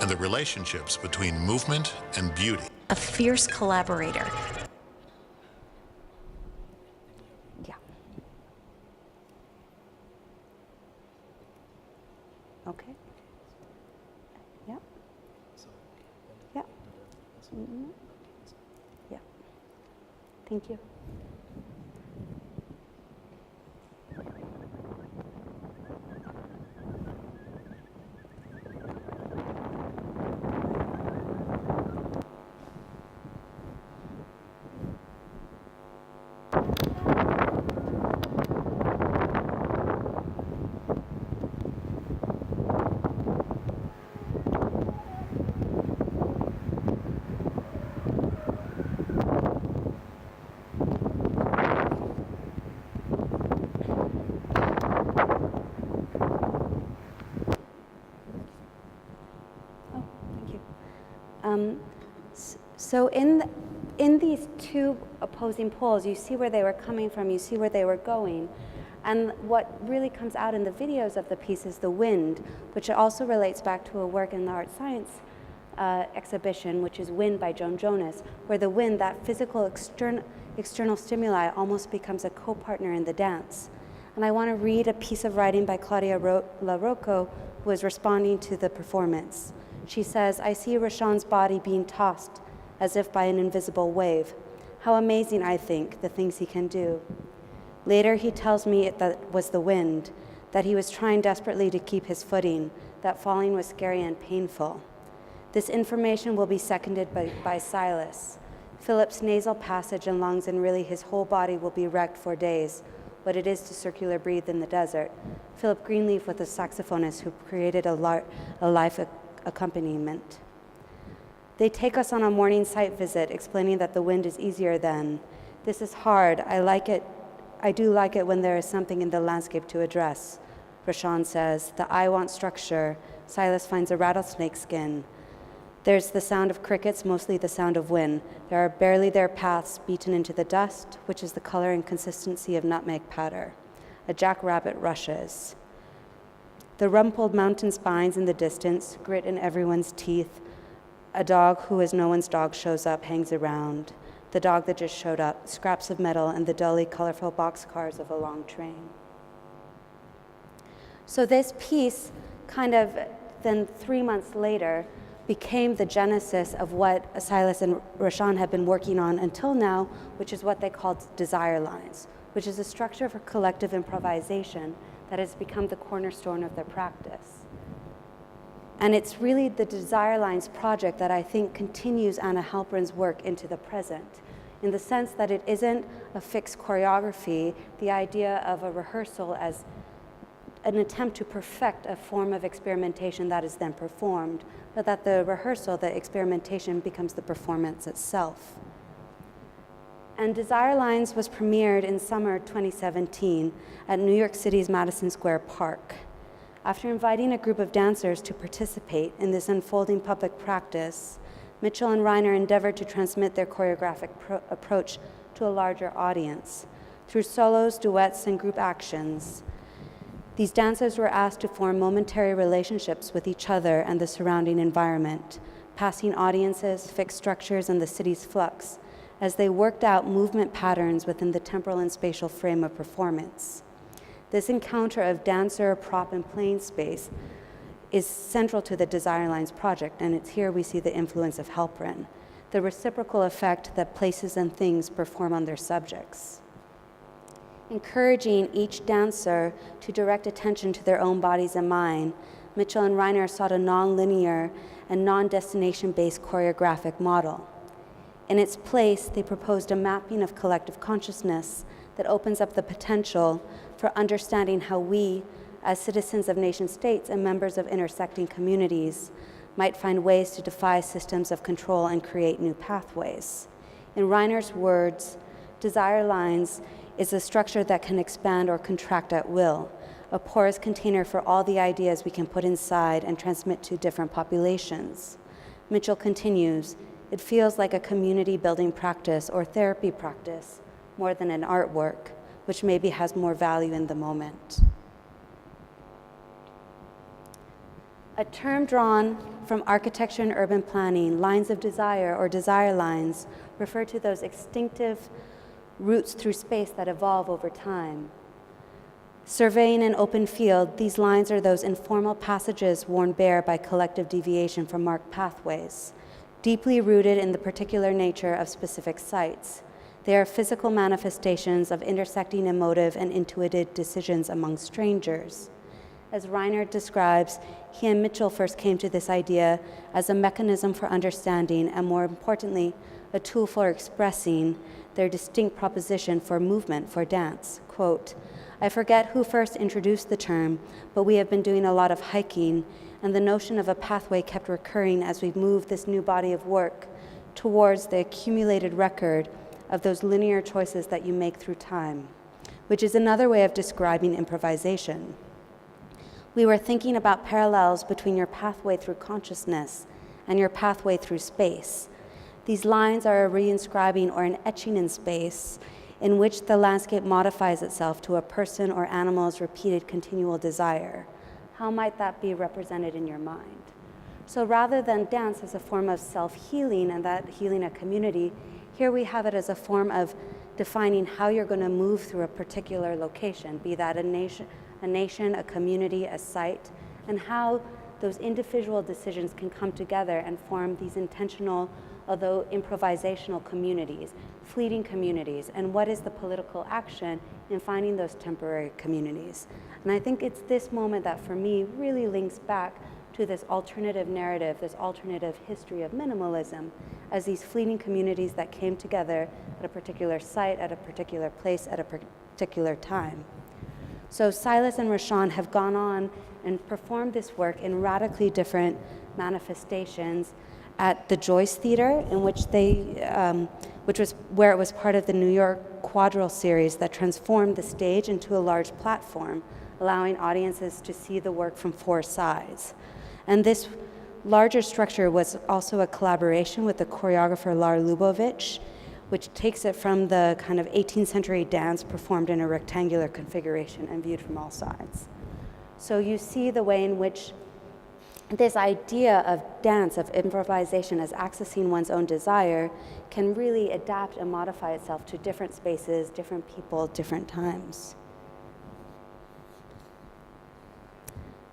and the relationships between movement and beauty. A fierce collaborator. Yeah. Okay. Yeah. Thank you. So in these two opposing poles, you see where they were coming from, you see where they were going. And what really comes out in the videos of the piece is the wind, which also relates back to a work in the Art Science exhibition, which is Wind by Joan Jonas, where the wind, that physical external stimuli, almost becomes a co-partner in the dance. And I want to read a piece of writing by Claudia LaRocco, who is responding to the performance. She says, "I see Rashawn's body being tossed as if by an invisible wave. How amazing, I think, the things he can do. Later, he tells me that was the wind, that he was trying desperately to keep his footing, that falling was scary and painful. This information will be seconded by Silas. Philip's nasal passage and lungs, and really his whole body, will be wrecked for days, what it is to circular breathe in the desert. Philip Greenleaf was a saxophonist who created a life accompaniment. They take us on a morning site visit, explaining that the wind is easier then. This is hard. I like it. I do like it when there is something in the landscape to address." Rashawn says, "The eye wants structure." Silas finds a rattlesnake skin. There's the sound of crickets, mostly the sound of wind. There are barely their paths beaten into the dust, which is the color and consistency of nutmeg powder. A jackrabbit rushes. The rumpled mountain spines in the distance, grit in everyone's teeth. A dog who is no one's dog shows up, hangs around. The dog that just showed up, scraps of metal, and the dully colorful boxcars of a long train. So this piece kind of then 3 months later became the genesis of what Silas and Rashawn have been working on until now, which is what they called desire lines, which is a structure for collective improvisation that has become the cornerstone of their practice. And it's really the Desire Lines project that I think continues Anna Halperin's work into the present, in the sense that it isn't a fixed choreography, the idea of a rehearsal as an attempt to perfect a form of experimentation that is then performed, but that the rehearsal, the experimentation, becomes the performance itself. And Desire Lines was premiered in summer 2017 at New York City's Madison Square Park. After inviting a group of dancers to participate in this unfolding public practice, Mitchell and Reiner endeavored to transmit their choreographic approach to a larger audience. Through solos, duets, and group actions, these dancers were asked to form momentary relationships with each other and the surrounding environment, passing audiences, fixed structures, and the city's flux, as they worked out movement patterns within the temporal and spatial frame of performance. This encounter of dancer, prop, and playing space is central to the Desire Lines project, and it's here we see the influence of Halperin, the reciprocal effect that places and things perform on their subjects. Encouraging each dancer to direct attention to their own bodies and mind, Mitchell and Reiner sought a non-linear and non-destination-based choreographic model. In its place, they proposed a mapping of collective consciousness that opens up the potential for understanding how we, as citizens of nation states and members of intersecting communities, might find ways to defy systems of control and create new pathways. In Reiner's words, Desire Lines is a structure that can expand or contract at will, a porous container for all the ideas we can put inside and transmit to different populations. Mitchell continues, "It feels like a community building practice or therapy practice more than an artwork, which maybe has more value in the moment." A term drawn from architecture and urban planning, lines of desire or desire lines refer to those instinctive routes through space that evolve over time. Surveying an open field, these lines are those informal passages worn bare by collective deviation from marked pathways. deeply rooted in the particular nature of specific sites. They are physical manifestations of intersecting emotive and intuitive decisions among strangers. As Reinert describes, he and Mitchell first came to this idea as a mechanism for understanding and, more importantly, a tool for expressing their distinct proposition for movement, for dance. Quote, "I forget who first introduced the term, but we have been doing a lot of hiking, and the notion of a pathway kept recurring as we moved this new body of work towards the accumulated record of those linear choices that you make through time, which is another way of describing improvisation. We were thinking about parallels between your pathway through consciousness and your pathway through space. These lines are a reinscribing or an etching in space in which the landscape modifies itself to a person or animal's repeated continual desire. How might that be represented in your mind?" So rather than dance as a form of self-healing and that healing a community, here we have it as a form of defining how you're going to move through a particular location, be that a nation, a community, a site, and how those individual decisions can come together and form these intentional, although improvisational communities, fleeting communities, and what is the political action in finding those temporary communities. And I think it's this moment that for me really links back to this alternative narrative, this alternative history of minimalism, as these fleeting communities that came together at a particular site, at a particular place, at a particular time. So Silas and Rashawn have gone on and performed this work in radically different manifestations at the Joyce Theater, in which which was where it was part of the New York Quadrille series that transformed the stage into a large platform, allowing audiences to see the work from 4 sides. And this larger structure was also a collaboration with the choreographer Lar Lubovitch, which takes it from the kind of 18th century dance performed in a rectangular configuration and viewed from all sides. So you see the way in which this idea of dance, of improvisation as accessing one's own desire, can really adapt and modify itself to different spaces, different people, different times.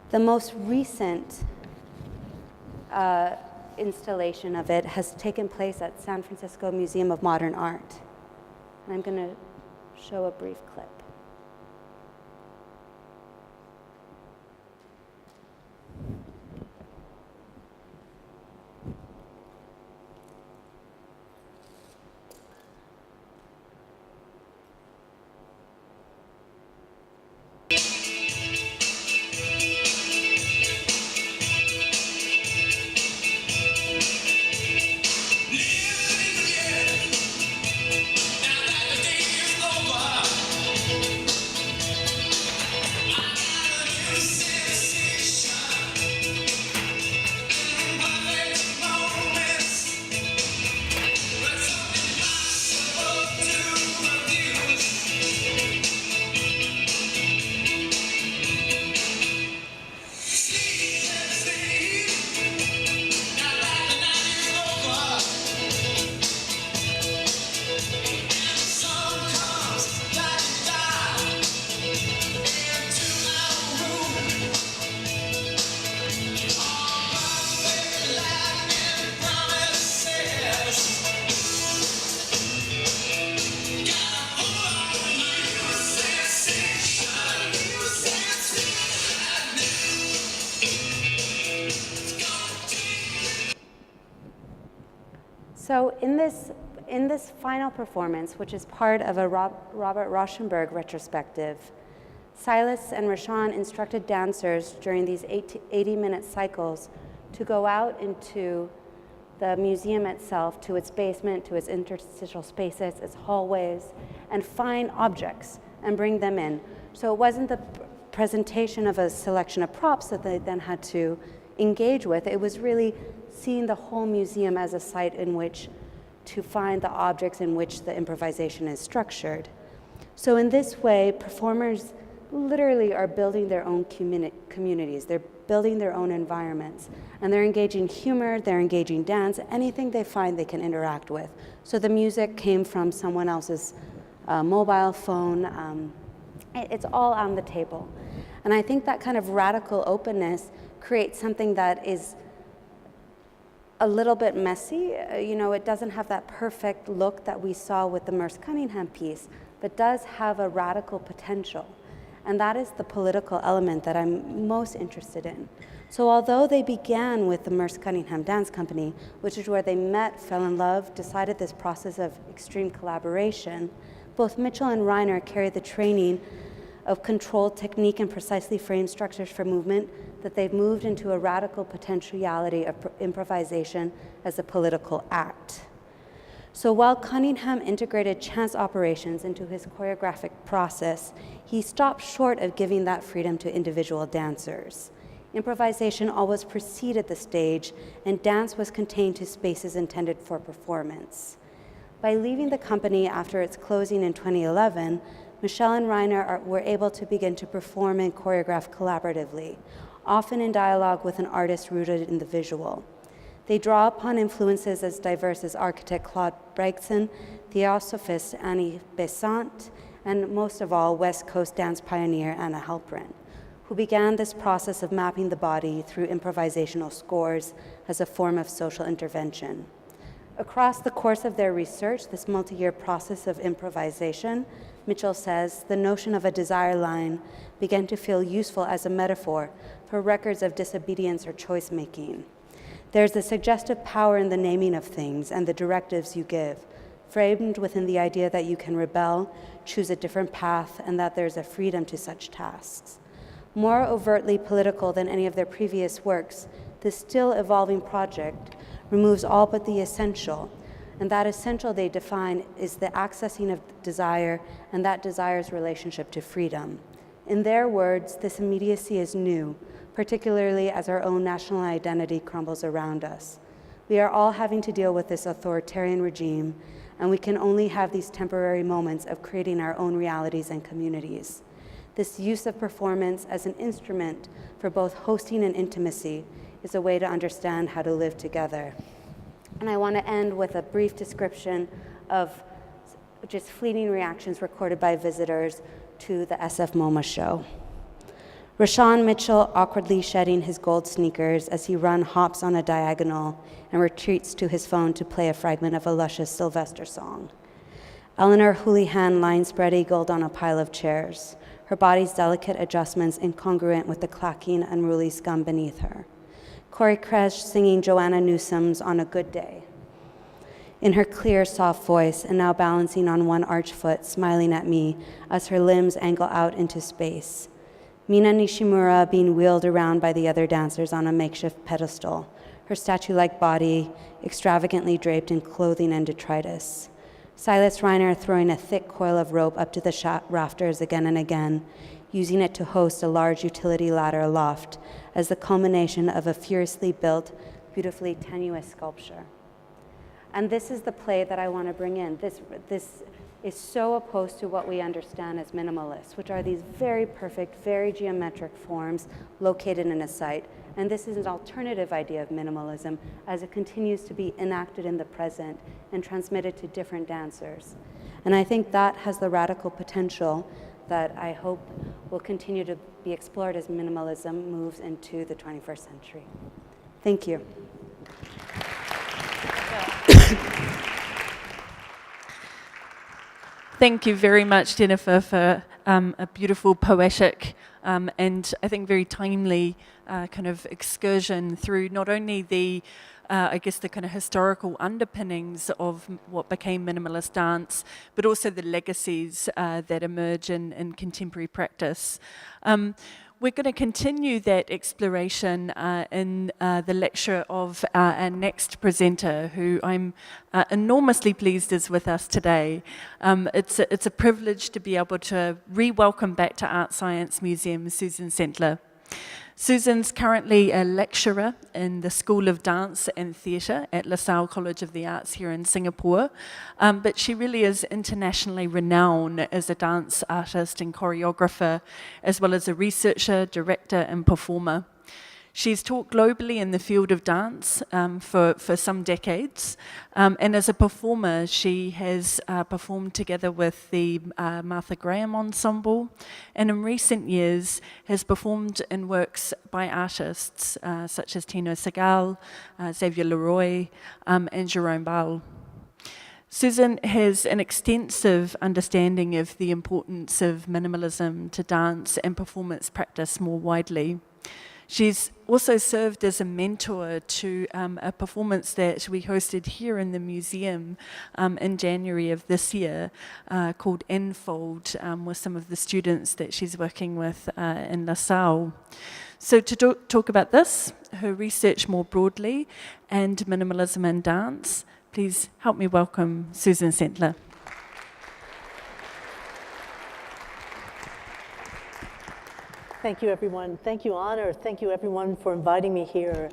The most recent installation of it has taken place at San Francisco Museum of Modern Art. And I'm going to show a brief clip. So in this final performance, which is part of a Robert Rauschenberg retrospective, Silas and Rashawn instructed dancers during these 80-minute cycles to go out into the museum itself, to its basement, to its interstitial spaces, its hallways, and find objects and bring them in. So it wasn't the presentation of a selection of props that they then had to engage with. It was really seeing the whole museum as a site in which to find the objects in which the improvisation is structured. So in this way, performers literally are building their own communities. They're building their own environments. And they're engaging humor, they're engaging dance, anything they find they can interact with. So the music came from someone else's mobile phone. It's all on the table. And I think that kind of radical openness creates something that is a little bit messy. It doesn't have that perfect look that we saw with the Merce Cunningham piece, but does have a radical potential. And that is the political element that I'm most interested in. So although they began with the Merce Cunningham Dance Company, which is where they met, fell in love, decided this process of extreme collaboration, both Mitchell and Reiner carried the training of controlled technique and precisely framed structures for movement that they've moved into a radical potentiality of improvisation as a political act. So while Cunningham integrated chance operations into his choreographic process, he stopped short of giving that freedom to individual dancers. Improvisation always preceded the stage, and dance was contained to spaces intended for performance. By leaving the company after its closing in 2011, Michelle and Reiner were able to begin to perform and choreograph collaboratively, often in dialogue with an artist rooted in the visual. They draw upon influences as diverse as architect Claude Bregson, theosophist Annie Besant, and most of all, West Coast dance pioneer Anna Halprin, who began this process of mapping the body through improvisational scores as a form of social intervention. Across the course of their research, this multi-year process of improvisation, Mitchell says, the notion of a desire line began to feel useful as a metaphor for records of disobedience or choice-making. There's a suggestive power in the naming of things and the directives you give, framed within the idea that you can rebel, choose a different path, and that there's a freedom to such tasks. More overtly political than any of their previous works, this still evolving project removes all but the essential, and that essential they define is the accessing of desire and that desire's relationship to freedom. In their words, this immediacy is new, particularly as our own national identity crumbles around us. We are all having to deal with this authoritarian regime, and we can only have these temporary moments of creating our own realities and communities. This use of performance as an instrument for both hosting and intimacy is a way to understand how to live together. And I want to end with a brief description of just fleeting reactions recorded by visitors to the SF MoMA show. Rashawn Mitchell awkwardly shedding his gold sneakers as he hops on a diagonal and retreats to his phone to play a fragment of a luscious Sylvester song. Eleanor Houlihan lying spread-eagled on a pile of chairs, her body's delicate adjustments incongruent with the clacking, unruly scum beneath her. Corey Kresh singing Joanna Newsom's On a Good Day. In her clear, soft voice, and now balancing on one arched foot, smiling at me as her limbs angle out into space. Mina Nishimura being wheeled around by the other dancers on a makeshift pedestal, her statue-like body extravagantly draped in clothing and detritus. Silas Reiner throwing a thick coil of rope up to the rafters again and again, using it to host a large utility ladder aloft as the culmination of a furiously built, beautifully tenuous sculpture. And this is the play that I want to bring in. This is so opposed to what we understand as minimalists, which are these very perfect, very geometric forms located in a site. And this is an alternative idea of minimalism as it continues to be enacted in the present and transmitted to different dancers. And I think that has the radical potential that I hope will continue to be explored as minimalism moves into the 21st century. Thank you. Thank you very much, Jennifer, for a beautiful, poetic, and I think very timely kind of excursion through not only the, I guess, the kind of historical underpinnings of what became minimalist dance, but also the legacies that emerge in contemporary practice. We're going to continue that exploration in the lecture of our next presenter, who I'm enormously pleased is with us today. It's a privilege to be able to re-welcome back to ArtScience Museum Susan Sentler. Susan's currently a lecturer in the School of Dance and Theatre at LaSalle College of the Arts here in Singapore, but she really is internationally renowned as a dance artist and choreographer, as well as a researcher, director, and performer. She's taught globally in the field of dance for some decades, and as a performer, she has performed together with the Martha Graham Ensemble, and in recent years has performed in works by artists such as Tino Segal, Xavier Leroy, and Jerome Ball. Susan has an extensive understanding of the importance of minimalism to dance and performance practice more widely. She's also served as a mentor to a performance that we hosted here in the museum in January of this year called Enfold with some of the students that she's working with in LaSalle. So to talk about this, her research more broadly, and minimalism in dance, please help me welcome Susan Sentler. Thank you, everyone. Thank you, Honor. Thank you, everyone, for inviting me here.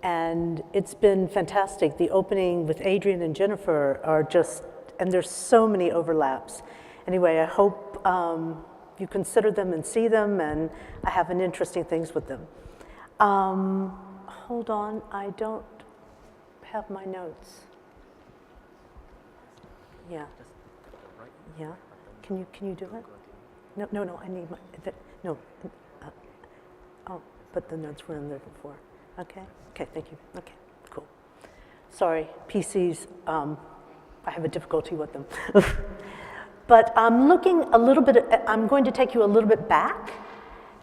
And it's been fantastic. The opening with Adrian and Jennifer are just, and there's so many overlaps. Anyway, I hope you consider them and see them, and I have an interesting things with them. Hold on, I don't have my notes. Yeah. Yeah. Can you do it? No. I need my. No. Oh, but the notes were in there before. Okay. Thank you. Okay. Cool. Sorry, PCs. I have a difficulty with them. But I'm looking a little bit. I'm going to take you a little bit back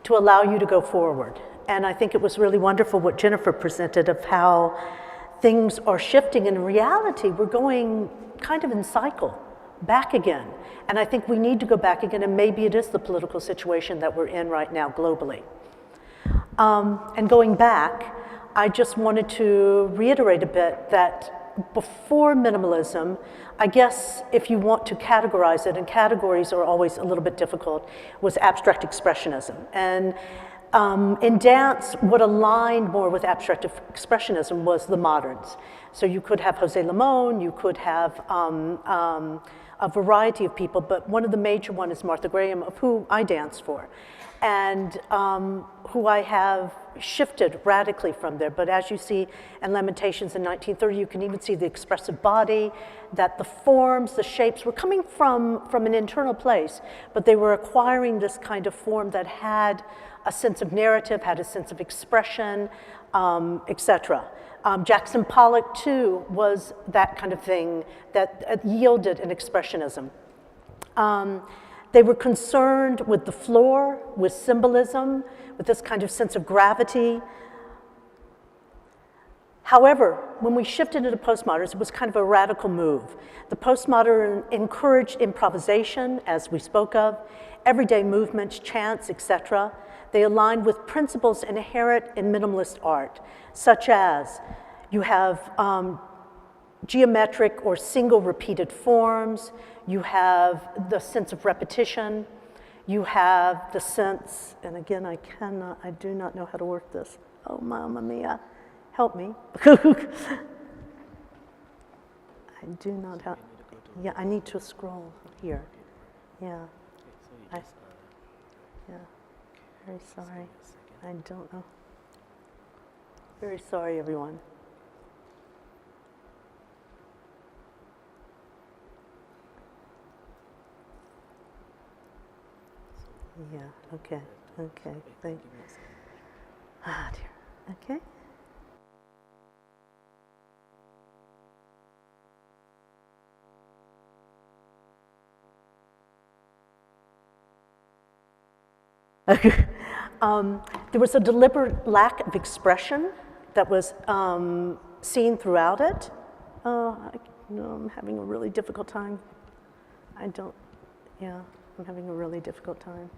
to allow you to go forward. And I think it was really wonderful what Jennifer presented of how things are shifting. In reality, we're going kind of in cycle, back again. And I think we need to go back again, and maybe it is the political situation that we're in right now globally. And going back, I just wanted to reiterate a bit that before minimalism, I guess if you want to categorize it, and categories are always a little bit difficult, was abstract expressionism. And in dance, what aligned more with abstract expressionism was the moderns. So you could have Jose Limon, you could have a variety of people, but one of the major ones is Martha Graham, of who I dance for, and who I have shifted radically from there. But as you see in Lamentations in 1930, you can even see the expressive body, that the forms, the shapes were coming from an internal place, but they were acquiring this kind of form that had a sense of narrative, had a sense of expression, etc. Jackson Pollock, too, was that kind of thing that yielded an expressionism. They were concerned with the floor, with symbolism, with this kind of sense of gravity. However, when we shifted into postmoderns, it was kind of a radical move. The postmodern encouraged improvisation, as we spoke of, everyday movements, chants, etc. They aligned with principles inherent in minimalist art, such as you have geometric or single repeated forms, you have the sense of repetition, you have the sense, and again, I do not know how to work this. Oh, mamma mia, help me. I do not have, yeah, I need to scroll here. Yeah, very sorry, I don't know. Very sorry, everyone. Yeah, okay, thank you. Ah, dear, okay. There was a deliberate lack of expression that was seen throughout it. I'm having a really difficult time. I'm having a really difficult time.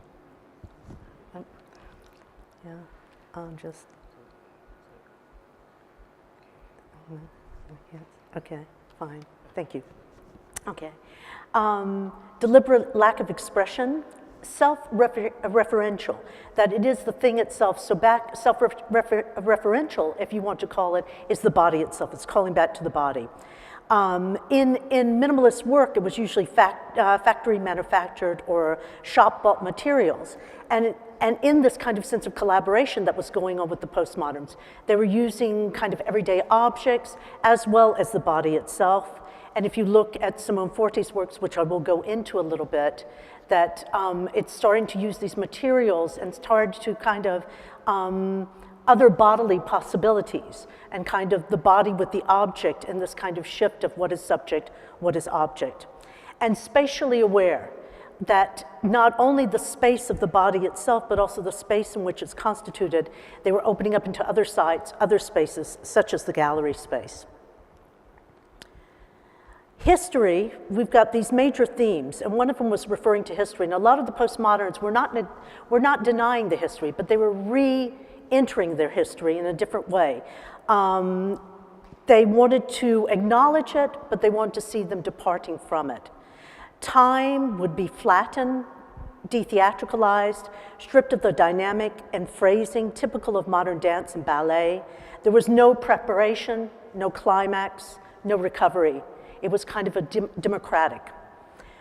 Okay, fine, thank you. Okay, deliberate lack of expression, self-referential, that it is the thing itself, so back, self-referential, if you want to call it, is the body itself, it's calling back to the body. In minimalist work, it was usually factory manufactured or shop bought materials. And And in this kind of sense of collaboration that was going on with the postmoderns, they were using kind of everyday objects as well as the body itself. And if you look at Simone Forte's works, which I will go into a little bit, that it's starting to use these materials and started to kind of other bodily possibilities and kind of the body with the object and this kind of shift of what is subject, what is object. And spatially aware, that not only the space of the body itself, but also the space in which it's constituted, they were opening up into other sites, other spaces, such as the gallery space. History, we've got these major themes, and one of them was referring to history, and a lot of the postmoderns were not denying the history, but they were re-entering their history in a different way. They wanted to acknowledge it, but they wanted to see them departing from it. Time would be flattened, de-theatricalized, stripped of the dynamic and phrasing typical of modern dance and ballet. There was no preparation, no climax, no recovery. It was kind of a democratic.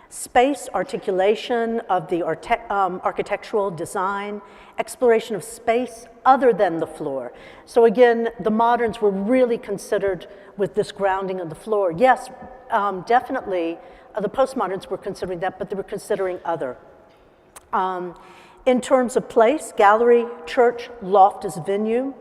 Space, articulation of the architectural design, exploration of space other than the floor. So again, the moderns were really considered with this grounding of the floor. Yes, definitely, the postmoderns were considering that, but they were considering other. In terms of place, gallery, church, loft as venue.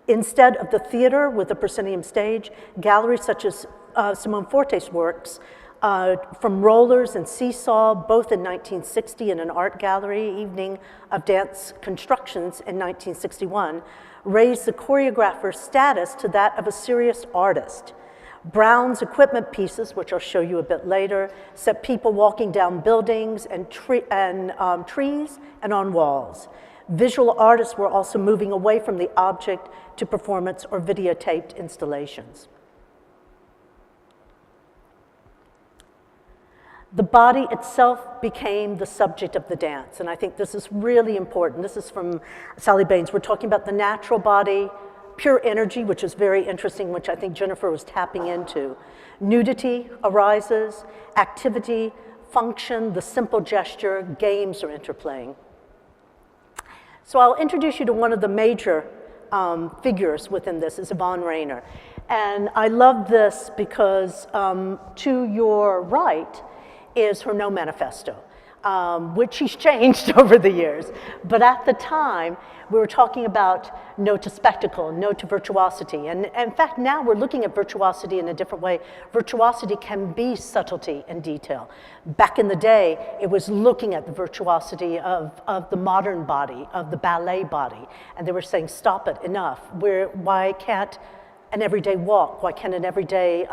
Instead of the theater with the proscenium stage, galleries such as Simone Forte's works, from Rollers and Seesaw, both in 1960 and an art gallery, Evening of Dance Constructions in 1961, raised the choreographer's status to that of a serious artist. Brown's equipment pieces, which I'll show you a bit later, set people walking down buildings and trees and on walls. Visual artists were also moving away from the object to performance or videotaped installations. The body itself became the subject of the dance, and I think this is really important. This is from Sally Baines. We're talking about the natural body, pure energy, which is very interesting, which I think Jennifer was tapping into. Nudity arises, activity, function, the simple gesture, games are interplaying. So I'll introduce you to one of the major figures within this, is Yvonne Rainer. And I love this because to your right is her No Manifesto, which she's changed over the years. But at the time, we were talking about no to spectacle, no to virtuosity. And in fact, now we're looking at virtuosity in a different way. Virtuosity can be subtlety and detail. Back in the day, it was looking at the virtuosity of the modern body, of the ballet body. And they were saying, stop it, enough. Why can't an everyday walk, why can't an everyday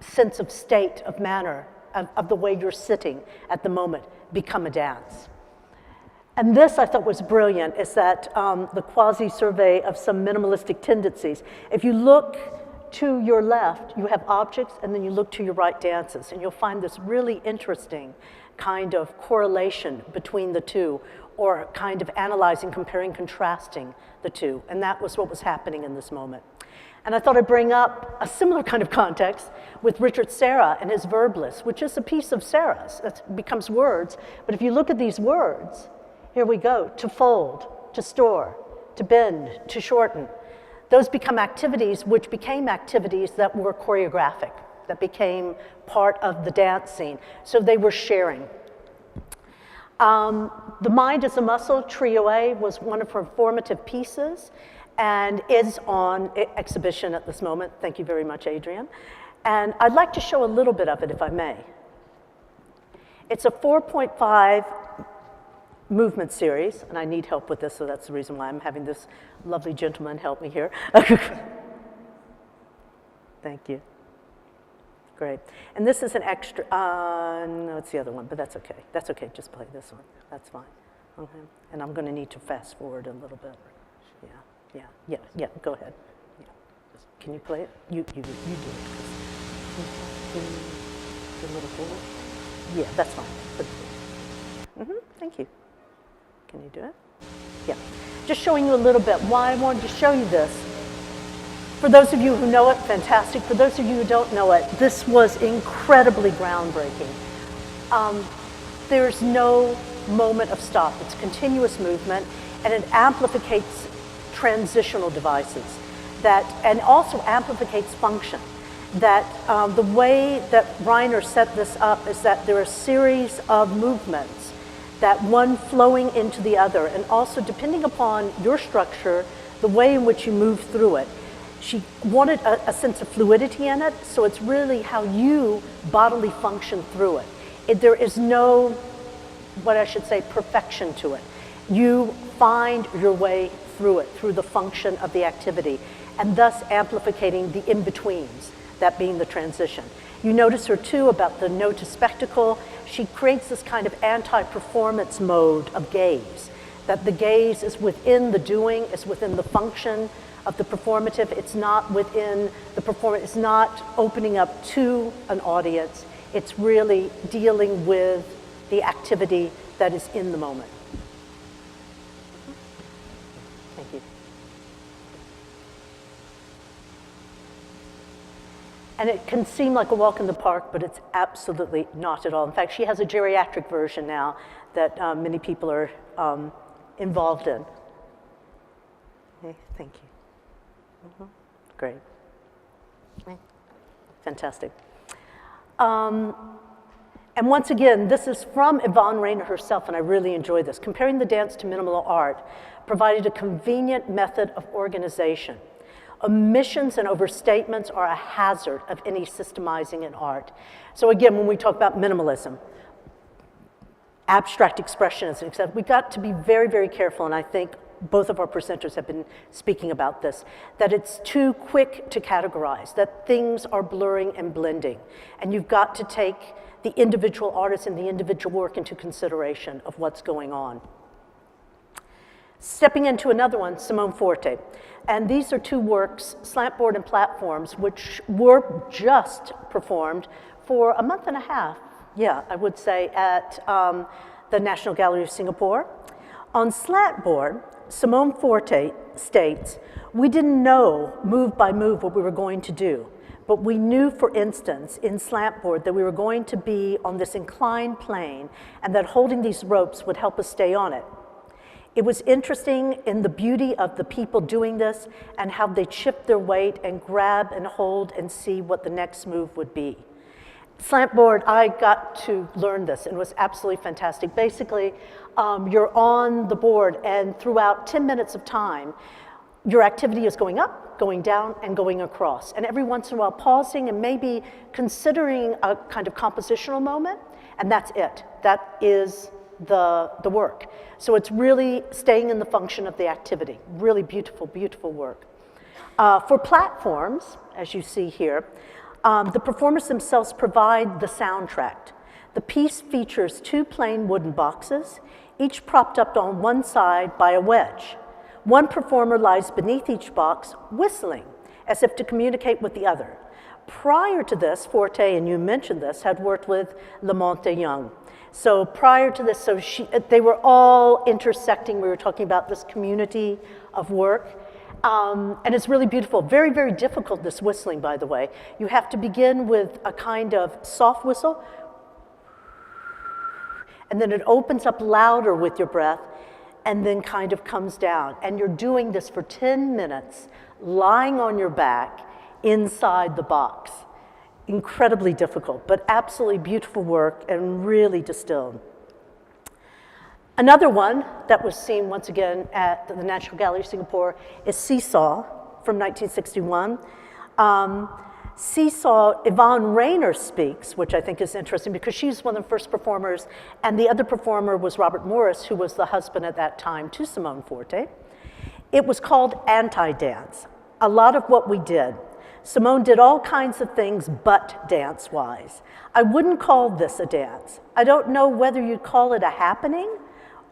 sense of state, of manner, of the way you're sitting at the moment become a dance? And this I thought was brilliant, is that the quasi-survey of some minimalistic tendencies. If you look to your left, you have objects, and then you look to your right, dances, and you'll find this really interesting kind of correlation between the two, or kind of analyzing, comparing, contrasting the two. And that was what was happening in this moment. And I thought I'd bring up a similar kind of context with Richard Serra and his verb list, which is a piece of Serra's that becomes words. But if you look at these words, here we go: to fold, to store, to bend, to shorten. Those become activities which became activities that were choreographic, that became part of the dance scene. So they were sharing. The Mind as a Muscle, Trio A, was one of her formative pieces and is on exhibition at this moment. Thank you very much, Adrian. And I'd like to show a little bit of it, if I may. It's a 4.5 movement series, and I need help with this, so that's the reason why I'm having this lovely gentleman help me here. Thank you. Great. And this is an extra, no, it's the other one, but that's okay. That's okay, just play this one. That's fine. Okay. And I'm going to need to fast forward a little bit. Yeah, go ahead. Yeah. Can you play it? You do it. A little forward? Yeah, that's fine. Thank you. Can you do it? Yeah. Just showing you a little bit why I wanted to show you this. For those of you who know it, fantastic. For those of you who don't know it, this was incredibly groundbreaking. There's no moment of stop. It's continuous movement, and it amplifies transitional devices and also amplifies function. That the way that Reiner set this up is that there are a series of movements, that one flowing into the other, and also depending upon your structure, the way in which you move through it. She wanted a sense of fluidity in it, so it's really how you bodily function through it. There is no, what I should say, perfection to it. You find your way through it, through the function of the activity, and thus amplifying the in-betweens, that being the transition. You notice her too about the no to spectacle. She creates this kind of anti-performance mode of gaze, that the gaze is within the doing, is within the function of the performative. It's not within the performance, it's not opening up to an audience. It's really dealing with the activity that is in the moment. Thank you. And it can seem like a walk in the park, but it's absolutely not at all. In fact, she has a geriatric version now that many people are involved in. Okay, thank you. Great. Fantastic. And once again, this is from Yvonne Rainer herself, and I really enjoy this. Comparing the dance to minimal art provided a convenient method of organization. Omissions and overstatements are a hazard of any systemizing in art. So again, when we talk about minimalism, abstract expressionism, etc., we've got to be very, very careful, and I think both of our presenters have been speaking about this, that it's too quick to categorize, that things are blurring and blending, and you've got to take the individual artist and the individual work into consideration of what's going on. Stepping into another one, Simone Forte. And these are two works, Slantboard and Platforms, which were just performed for a month and a half, yeah, I would say, at the National Gallery of Singapore. On Slantboard, Simone Forte states, "We didn't know move by move what we were going to do, but we knew, for instance, in Slantboard that we were going to be on this inclined plane and that holding these ropes would help us stay on it. It was interesting in the beauty of the people doing this and how they'd shift their weight and grab and hold and see what the next move would be." Slantboard, I got to learn this, and it was absolutely fantastic. Basically, you're on the board, and throughout 10 minutes of time, your activity is going up, going down, and going across. And every once in a while, pausing and maybe considering a kind of compositional moment, and that's it. That is the work. So it's really staying in the function of the activity. Really beautiful, beautiful work. For platforms, as you see here, the performers themselves provide the soundtrack. The piece features two plain wooden boxes, each propped up on one side by a wedge. One performer lies beneath each box, whistling, as if to communicate with the other. Prior to this, Forte, and you mentioned this, had worked with Lamont Young. So prior to this, they were all intersecting. We were talking about this community of work. And it's really beautiful. Very, very difficult, this whistling, by the way. You have to begin with a kind of soft whistle, and then it opens up louder with your breath, and then kind of comes down. And you're doing this for 10 minutes, lying on your back inside the box. Incredibly difficult, but absolutely beautiful work and really distilled. Another one that was seen once again at the National Gallery of Singapore is Seesaw from 1961. Seesaw, Yvonne Rainer speaks, which I think is interesting because she's one of the first performers, and the other performer was Robert Morris, who was the husband at that time to Simone Forte. It was called anti-dance. A lot of what we did. Simone did all kinds of things but dance-wise. I wouldn't call this a dance. I don't know whether you'd call it a happening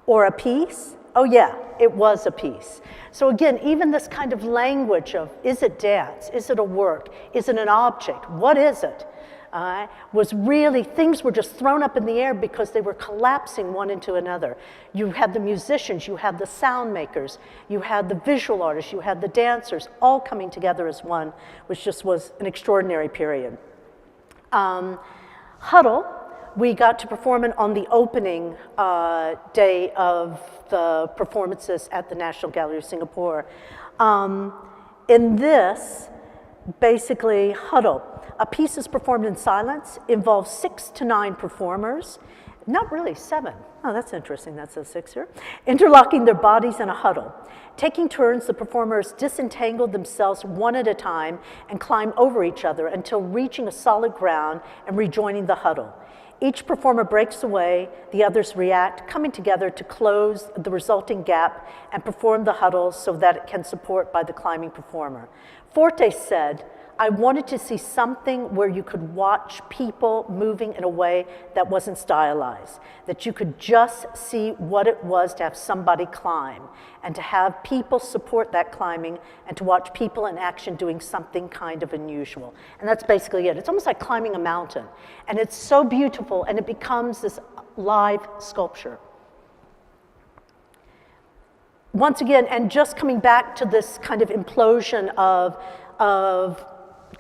or a piece. Oh yeah, it was a piece. So again, even this kind of language of, is it dance? Is it a work? Is it an object? What is it? Was really, things were just thrown up in the air because they were collapsing one into another. You had the musicians, you had the sound makers, you had the visual artists, you had the dancers, all coming together as one, which just was an extraordinary period. Huddle we got to perform it on the opening day of the performances at the National Gallery of Singapore. In this, basically, huddle. A piece is performed in silence, involves 6 to 9 performers, not really 7. Oh, that's interesting, that says 6 here. Interlocking their bodies in a huddle. Taking turns, the performers disentangle themselves one at a time and climb over each other until reaching a solid ground and rejoining the huddle. Each performer breaks away, the others react, coming together to close the resulting gap and perform the huddle so that it can support by the climbing performer. Forte said, I wanted to see something where you could watch people moving in a way that wasn't stylized, that you could just see what it was to have somebody climb, and to have people support that climbing, and to watch people in action doing something kind of unusual. And that's basically it. It's almost like climbing a mountain. And it's so beautiful, and it becomes this live sculpture. Once again, and just coming back to this kind of implosion of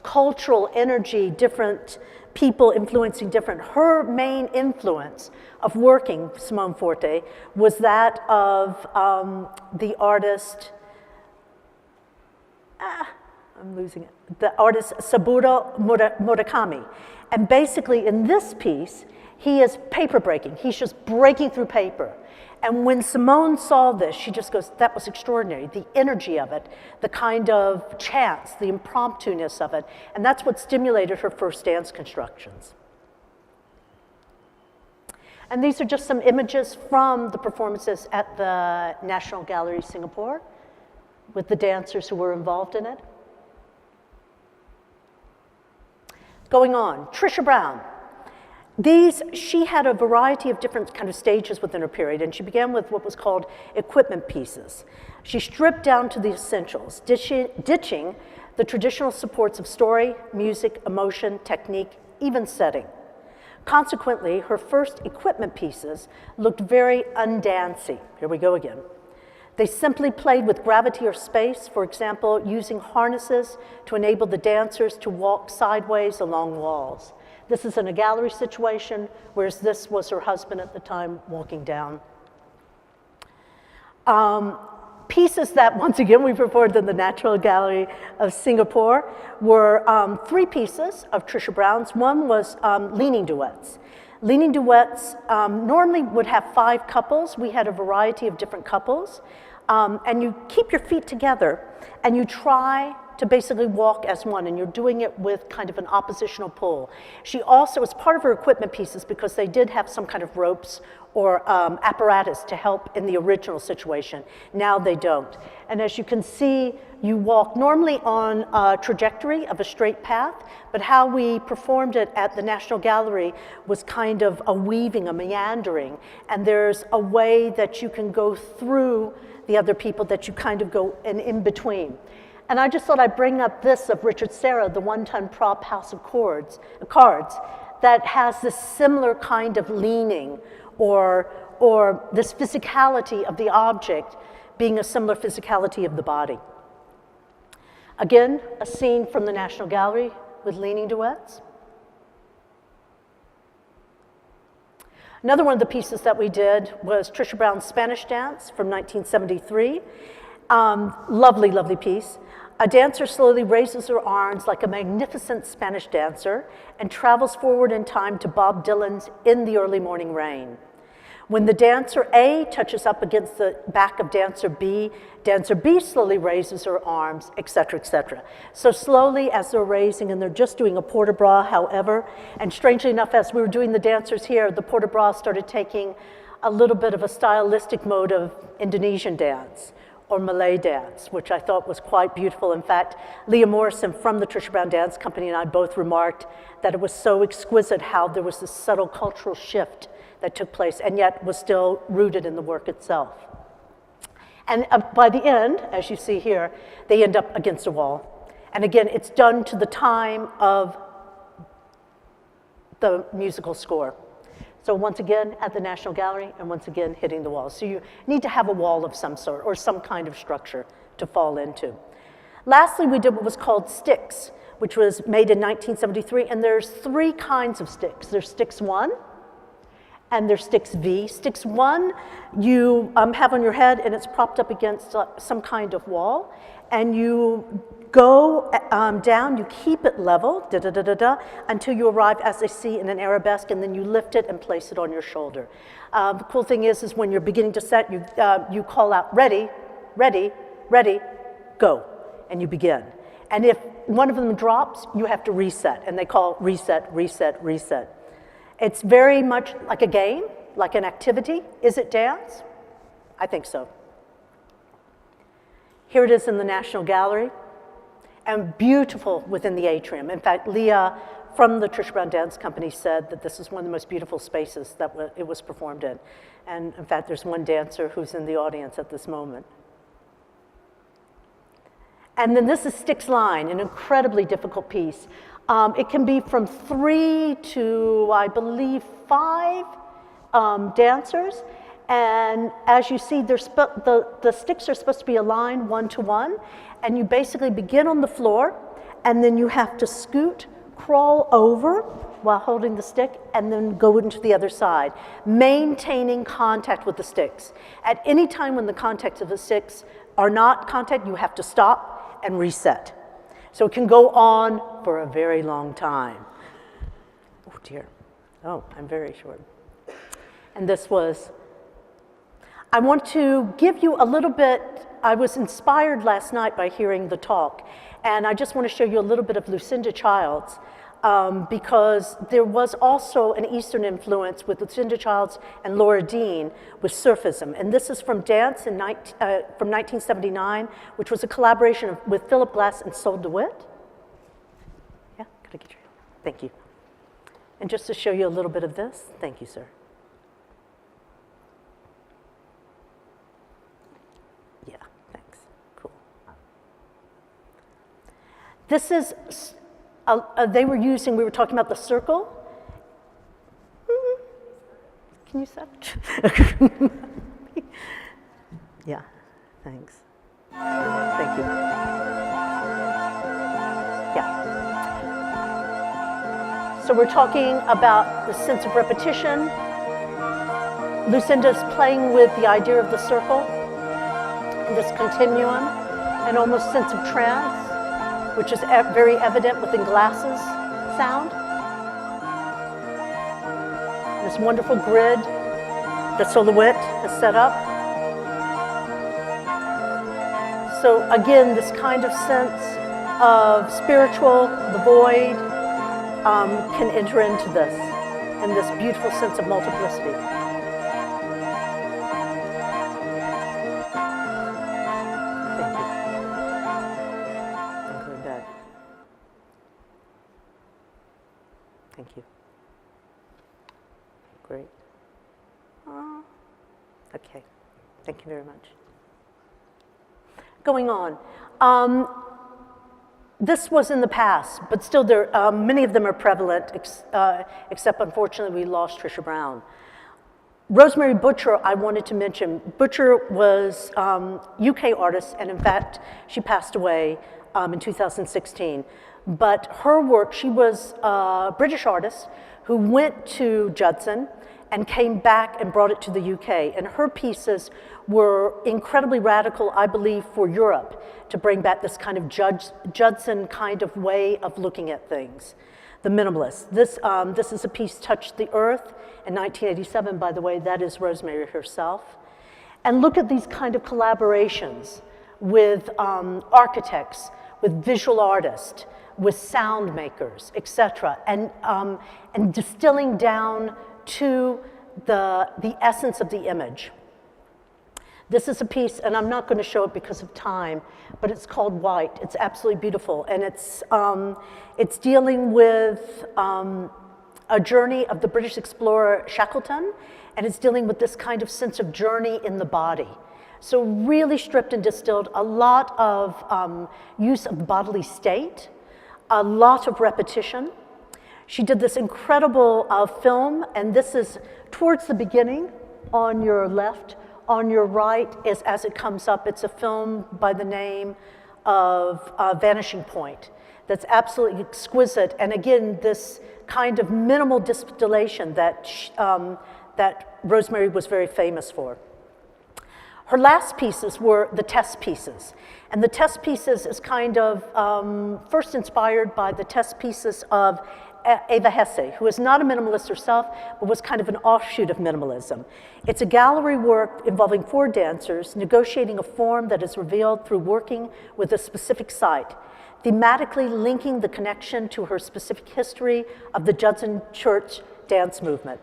cultural energy, different people influencing different. Her main influence of working, Simone Forte, was that of the artist, I'm losing it, the artist Saburo Murakami. And basically in this piece, he is paper breaking. He's just breaking through paper. And when Simone saw this, she just goes, that was extraordinary. The energy of it, the kind of chance, the impromptu-ness of it. And that's what stimulated her first dance constructions. And these are just some images from the performances at the National Gallery Singapore with the dancers who were involved in it. Going on, Trisha Brown. She had a variety of different kind of stages within her period, and she began with what was called equipment pieces. She stripped down to the essentials, ditching the traditional supports of story, music, emotion, technique, even setting. Consequently, her first equipment pieces looked very undancey. Here we go again. They simply played with gravity or space, for example, using harnesses to enable the dancers to walk sideways along walls. This is in a gallery situation, whereas this was her husband at the time walking down. Pieces that, once again, we performed in the National Gallery of Singapore were 3 pieces of Trisha Brown's. One was leaning duets. Leaning duets normally would have 5 couples. We had a variety of different couples. And you keep your feet together, and you try to basically walk as one, and you're doing it with kind of an oppositional pull. She also, as part of her equipment pieces, because they did have some kind of ropes or apparatus to help in the original situation. Now they don't. And as you can see, you walk normally on a trajectory of a straight path, but how we performed it at the National Gallery was kind of a weaving, a meandering, and there's a way that you can go through the other people that you kind of go in between. And I just thought I'd bring up this of Richard Serra, the one-ton prop house of cards, that has this similar kind of leaning or this physicality of the object being a similar physicality of the body. Again, a scene from the National Gallery with leaning duets. Another one of the pieces that we did was Trisha Brown's Spanish Dance from 1973. Lovely, lovely piece. A dancer slowly raises her arms like a magnificent Spanish dancer and travels forward in time to Bob Dylan's In the Early Morning Rain. When the dancer A touches up against the back of dancer B slowly raises her arms, etc., etc. So slowly as they're raising, and they're just doing a port de bras, however, and strangely enough, as we were doing the dancers here, the port de bras started taking a little bit of a stylistic mode of Indonesian dance or Malay dance, which I thought was quite beautiful. In fact, Leah Morrison from the Trisha Brown Dance Company and I both remarked that it was so exquisite how there was this subtle cultural shift that took place and yet was still rooted in the work itself. And by the end, as you see here, they end up against a wall. And again, it's done to the time of the musical score. So once again, at the National Gallery, and once again, hitting the wall. So you need to have a wall of some sort, or some kind of structure to fall into. Lastly, we did what was called sticks, which was made in 1973, and there's 3 kinds of sticks. There's sticks 1, and there's sticks V. Sticks 1 you have on your head, and it's propped up against some kind of wall, and you go down, you keep it level, until you arrive, as they see, in an arabesque, and then you lift it and place it on your shoulder. The cool thing is when you're beginning to set, you call out, ready, ready, ready, go, and you begin. And if one of them drops, you have to reset, and they call reset, reset, reset. It's very much like a game, like an activity. Is it dance? I think so. Here it is in the National Gallery, and beautiful within the atrium. In fact, Leah from the Trisha Brown Dance Company said that this is one of the most beautiful spaces that it was performed in. And in fact, there's one dancer who's in the audience at this moment. And then this is Sticks Line, an incredibly difficult piece. It can be from 3 to, I believe, 5 dancers. And as you see, the sticks are supposed to be aligned 1 to 1. And you basically begin on the floor, and then you have to scoot, crawl over while holding the stick, and then go into the other side, maintaining contact with the sticks. At any time when the contacts of the sticks are not contact, you have to stop and reset. So it can go on for a very long time. Oh dear. Oh, I'm very short. And this was, I want to give you a little bit, I was inspired last night by hearing the talk, and I just want to show you a little bit of Lucinda Childs, because there was also an Eastern influence with Lucinda Childs and Laura Dean with Surfism. And this is from Dance from 1979, which was a collaboration with Philip Glass and Sol DeWitt. Yeah, gotta get your, thank you. And just to show you a little bit of this, thank you, sir. Yeah, thanks, cool. This is, they were using, we were talking about the circle. Can you set it? Yeah, thanks. Thank you. Yeah. So we're talking about the sense of repetition. Lucinda's playing with the idea of the circle, and this continuum, and almost sense of trance, which is very evident within Glass's sound. This wonderful grid that Sol DeWitt has set up. So again, this kind of sense of spiritual, the void, can enter into this, and this beautiful sense of multiplicity. Thank you. I'm going back. Thank you. Great. Okay, thank you very much. Going on. This was in the past, but still many of them are prevalent, except unfortunately we lost Trisha Brown. Rosemary Butcher, I wanted to mention. Butcher was UK artist, and in fact, she passed away in 2016. But her work, she was a British artist who went to Judson and came back and brought it to the UK. And her pieces were incredibly radical, I believe, for Europe, to bring back this kind of Judson kind of way of looking at things. The Minimalist. This is a piece, Touch the Earth, in 1987, by the way. That is Rosemary herself. And look at these kind of collaborations with architects, with visual artists, with sound makers, etc., and distilling down to the essence of the image. This is a piece, and I'm not going to show it because of time, but it's called White. It's absolutely beautiful, and it's dealing with a journey of the British explorer Shackleton, and it's dealing with this kind of sense of journey in the body. So really stripped and distilled, a lot of use of bodily state, a lot of repetition. She did this incredible film, and this is towards the beginning on your left. On your right is, as it comes up, it's a film by the name of Vanishing Point that's absolutely exquisite. And again, this kind of minimal distillation that that Rosemary was very famous for. Her last pieces were the test pieces. And the test pieces is kind of first inspired by the test pieces of Eva Hesse, who is not a minimalist herself, but was kind of an offshoot of minimalism. It's a gallery work involving 4 dancers negotiating a form that is revealed through working with a specific site, thematically linking the connection to her specific history of the Judson Church dance movement.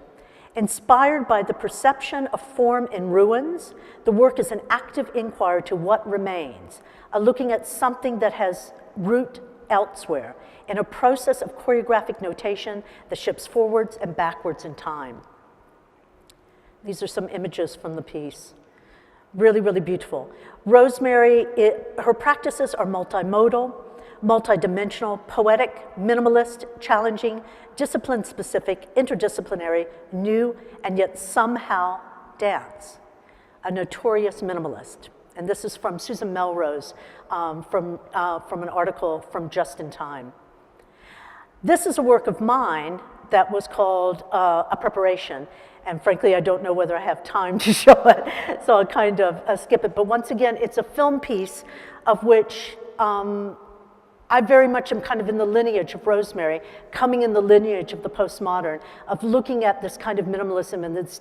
Inspired by the perception of form in ruins, the work is an active inquiry to what remains, looking at something that has root elsewhere, in a process of choreographic notation that shifts forwards and backwards in time. These are some images from the piece. Really, really beautiful. Rosemary, her practices are multimodal, multidimensional, poetic, minimalist, challenging, discipline-specific, interdisciplinary, new, and yet somehow dance. A notorious minimalist. And this is from Susan Melrose, from an article from Just in Time. This is a work of mine that was called A Preparation. And frankly, I don't know whether I have time to show it, so I'll kind of skip it. But once again, it's a film piece of which I very much am kind of in the lineage of Rosemary, coming in the lineage of the postmodern, of looking at this kind of minimalism and this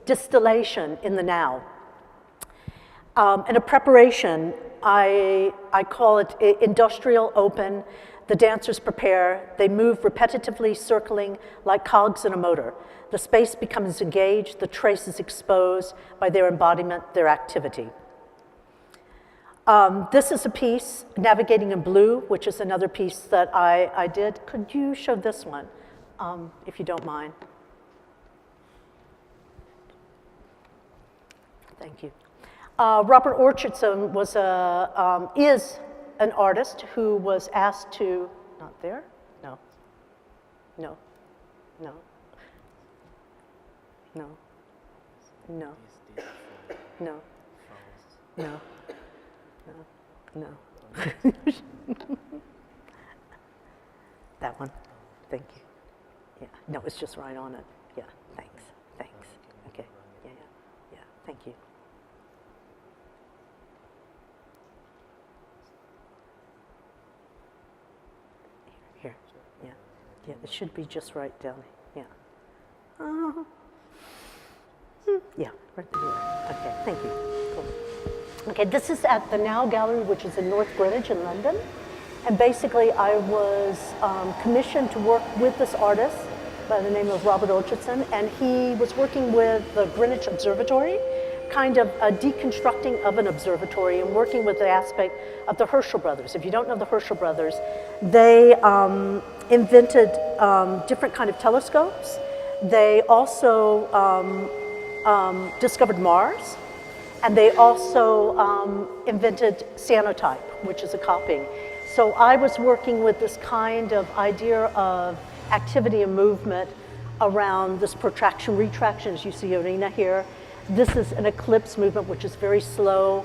distillation in the now. And A Preparation, I call it industrial, open. The dancers prepare. They move repetitively, circling like cogs in a motor. The space becomes engaged. The trace is exposed by their embodiment, their activity. This is a piece, Navigating in Blue, which is another piece that I did. Could you show this one, if you don't mind? Thank you. Robert Orchardson is an artist who was asked to, not there? No. No. No. No. No. No. No. No. No. That one. Thank you. Yeah. No, it's just right on it. Yeah. Thanks. Thanks. Okay. Yeah. Yeah. Yeah. Thank you. Here. Yeah. Yeah. It should be just right down. Yeah. Yeah. Right there. Okay. Thank you. Cool. Okay, this is at the Now Gallery, which is in North Greenwich in London. And basically, I was commissioned to work with this artist by the name of Robert Orchardson, and he was working with the Greenwich Observatory, kind of a deconstructing of an observatory and working with the aspect of the Herschel brothers. If you don't know the Herschel brothers, they invented different kind of telescopes. They also discovered Mars. And they also invented cyanotype, which is a copying. So I was working with this kind of idea of activity and movement around this protraction, retraction, as you see Arena here. This is an eclipse movement, which is very slow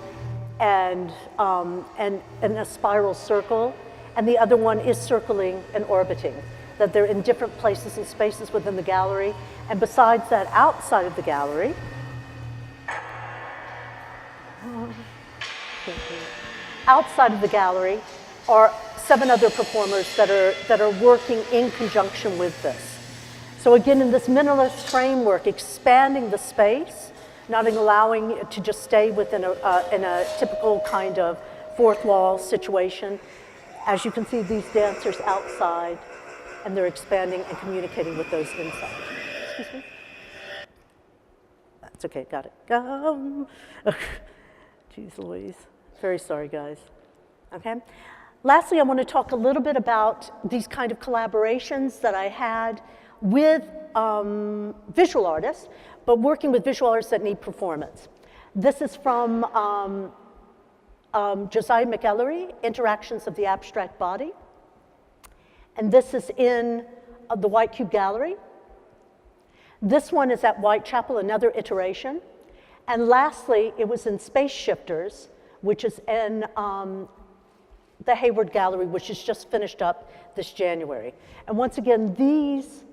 and a spiral circle. And the other one is circling and orbiting, that they're in different places and spaces within the gallery. And besides that, outside of the gallery, are 7 other performers that are working in conjunction with this. So again, in this minimalist framework, expanding the space, not allowing it to just stay within in a typical kind of fourth wall situation. As you can see, these dancers outside, and they're expanding and communicating with those inside. Excuse me? That's okay, got it. Go. Jeez Louise. Very sorry, guys. Okay. Lastly, I want to talk a little bit about these kind of collaborations that I had with visual artists, but working with visual artists that need performance. This is from Josiah McEllery, Interactions of the Abstract Body. And this is in the White Cube Gallery. This one is at Whitechapel, another iteration. And lastly, it was in Space Shifters, which is in the Hayward Gallery, which is just finished up this January. And once again, these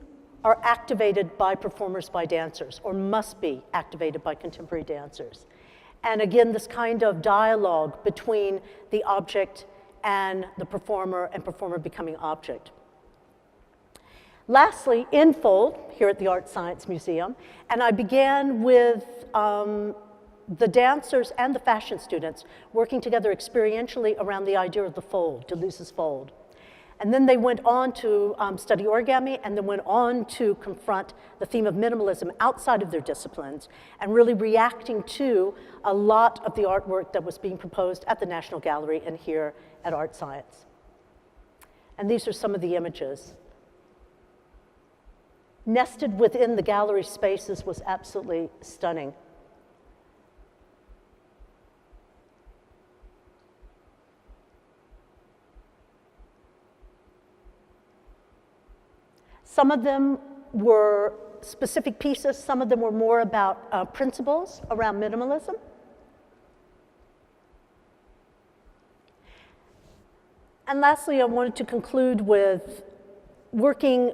are activated by performers, by dancers, or must be activated by contemporary dancers. And again, this kind of dialogue between the object and the performer, and performer becoming object. Lastly, Infold, here at the ArtScience Museum, and I began with the dancers and the fashion students working together experientially around the idea of the fold, Deleuze's fold. And then they went on to study origami, and then went on to confront the theme of minimalism outside of their disciplines, and really reacting to a lot of the artwork that was being proposed at the National Gallery and here at ArtScience. And these are some of the images. Nested within the gallery spaces was absolutely stunning. Some of them were specific pieces, some of them were more about principles around minimalism. And lastly, I wanted to conclude with working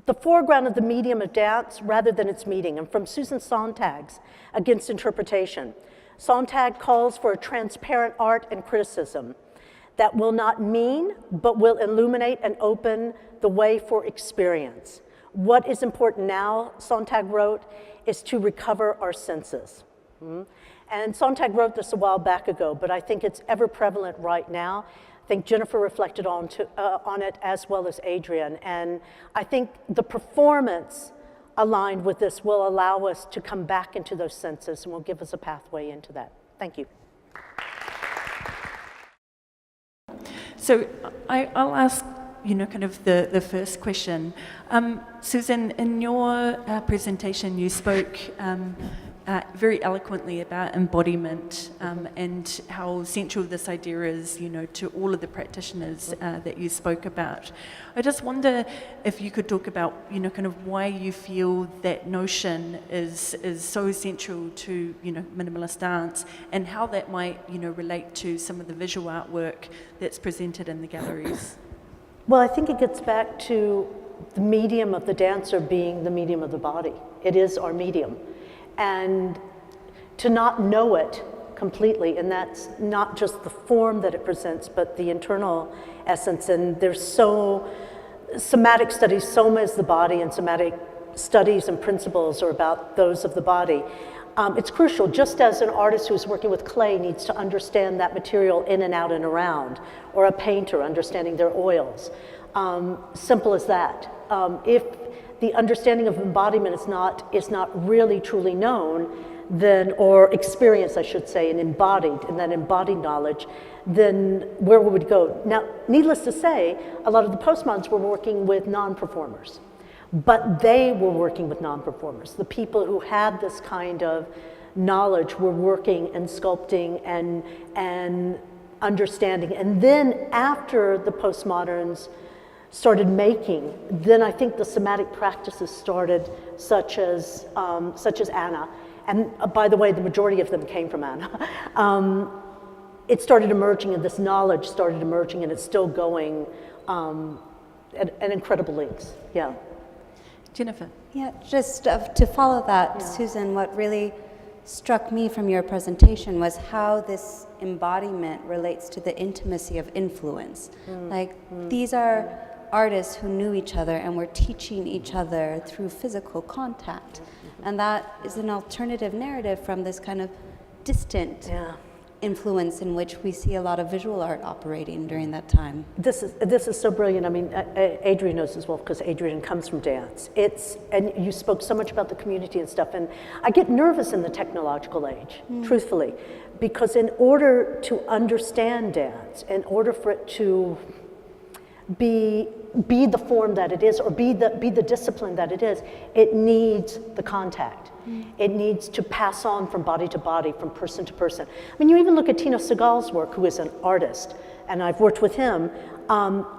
the foreground of the medium of dance rather than its meaning, and from Susan Sontag's Against Interpretation. Sontag calls for a transparent art and criticism that will not mean, but will illuminate and open the way for experience. What is important now, Sontag wrote, is to recover our senses. And Sontag wrote this a while back ago, but I think it's ever prevalent right now. I think Jennifer reflected on it as well as Adrian. And I think the performance aligned with this will allow us to come back into those senses and will give us a pathway into that. Thank you. So I'll ask, kind of the first question. Susan, in your presentation, you spoke very eloquently about embodiment and how central this idea is, to all of the practitioners that you spoke about. I just wonder if you could talk about, kind of why you feel that notion is so central to, minimalist dance, and how that might, relate to some of the visual artwork that's presented in the galleries. Well, I think it gets back to the medium of the dancer being the medium of the body. It is our medium. And to not know it completely, and that's not just the form that it presents, but the internal essence. And there's somatic studies, soma is the body, and somatic studies and principles are about those of the body. It's crucial, just as an artist who's working with clay needs to understand that material in and out and around, or a painter understanding their oils. Simple as that. If the understanding of embodiment is not really truly known, then, or experienced, I should say, and embodied, and that embodied knowledge, then where would we go? Now, needless to say, a lot of the postmoderns were working with non-performers, but they were working with non-performers. The people who had this kind of knowledge were working and sculpting and understanding. And then after the postmoderns started making, then I think the somatic practices started, such as Anna. And by the way, the majority of them came from Anna. It started emerging, and this knowledge started emerging, and it's still going at incredible lengths. Yeah. Jennifer. Yeah, just to follow that, yeah. Susan, what really struck me from your presentation was how this embodiment relates to the intimacy of influence. These are artists who knew each other and were teaching each other through physical contact. And that is an alternative narrative from this kind of distant influence in which we see a lot of visual art operating during that time. This is so brilliant. I mean, Adrian knows as well, because Adrian comes from dance. And you spoke so much about the community and stuff, and I get nervous in the technological age, truthfully, because in order to understand dance, in order for it to be the form that it is, or be the discipline that it is, it needs the contact. It needs to pass on from body to body, from person to person. I mean, you even look at Tino Segal's work, who is an artist, and I've worked with him.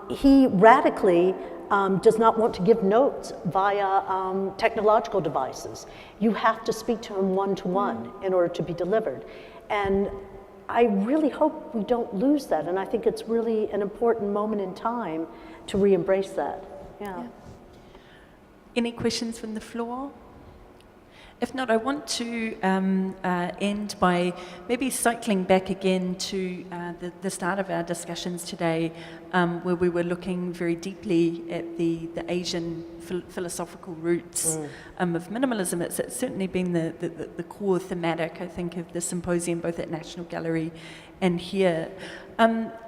He radically does not want to give notes via technological devices. You have to speak to him one-to-one in order to be delivered. And I really hope we don't lose that, and I think it's really an important moment in time to re-embrace that. Yeah. Any questions from the floor? If not, I want to end by maybe cycling back again to the start of our discussions today, where we were looking very deeply at the Asian philosophical roots of minimalism. It's certainly been the core thematic, I think, of the symposium, both at National Gallery and here.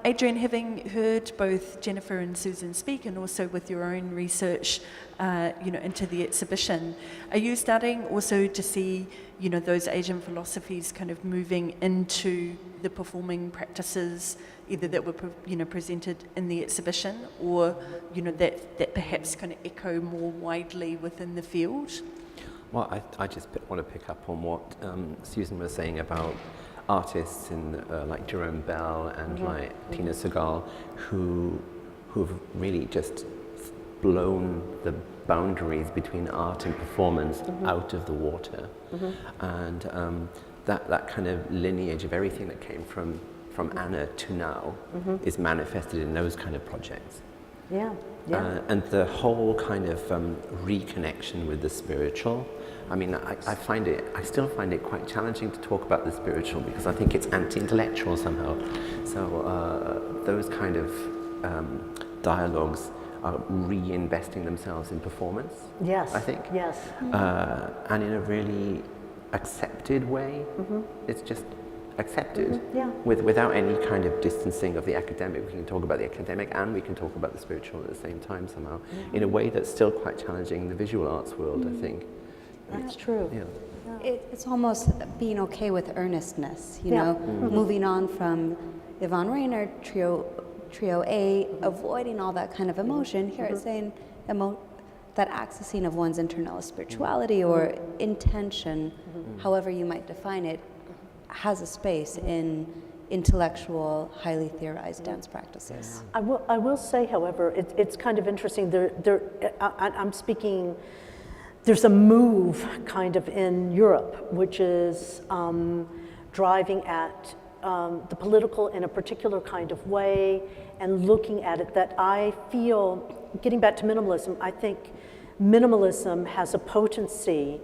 Adrian, having heard both Jennifer and Susan speak, and also with your own research, into the exhibition, are you starting also to see, those Asian philosophies kind of moving into the performing practices, either that were, presented in the exhibition, or, that perhaps kind of echo more widely within the field? Well, I just want to pick up on what Susan was saying about artists like Jerome Bell and like Tina Segal, who've really just blown the boundaries between art and performance out of the water. And that kind of lineage of everything that came from Anna to now is manifested in those kind of projects. Yeah. And the whole kind of reconnection with the spiritual. I mean, I still find it quite challenging to talk about the spiritual because I think it's anti-intellectual somehow. So those kind of dialogues are reinvesting themselves in performance. Yes. I think. Yes. And in a really accepted way. It's just accepted. Yeah. Without any kind of distancing of the academic. We can talk about the academic and we can talk about the spiritual at the same time somehow, in a way that's still quite challenging in the visual arts world, I think. That's true. Yeah. It's almost being okay with earnestness, moving on from Yvonne Rainer, Trio A, avoiding all that kind of emotion. Here it's saying that accessing of one's internal spirituality or intention, however you might define it, has a space in intellectual, highly theorized dance practices. I will say, however, it's kind of interesting. I'm speaking. There's a move kind of in Europe, which is driving at the political in a particular kind of way and looking at it that I feel, getting back to minimalism, I think minimalism has a potency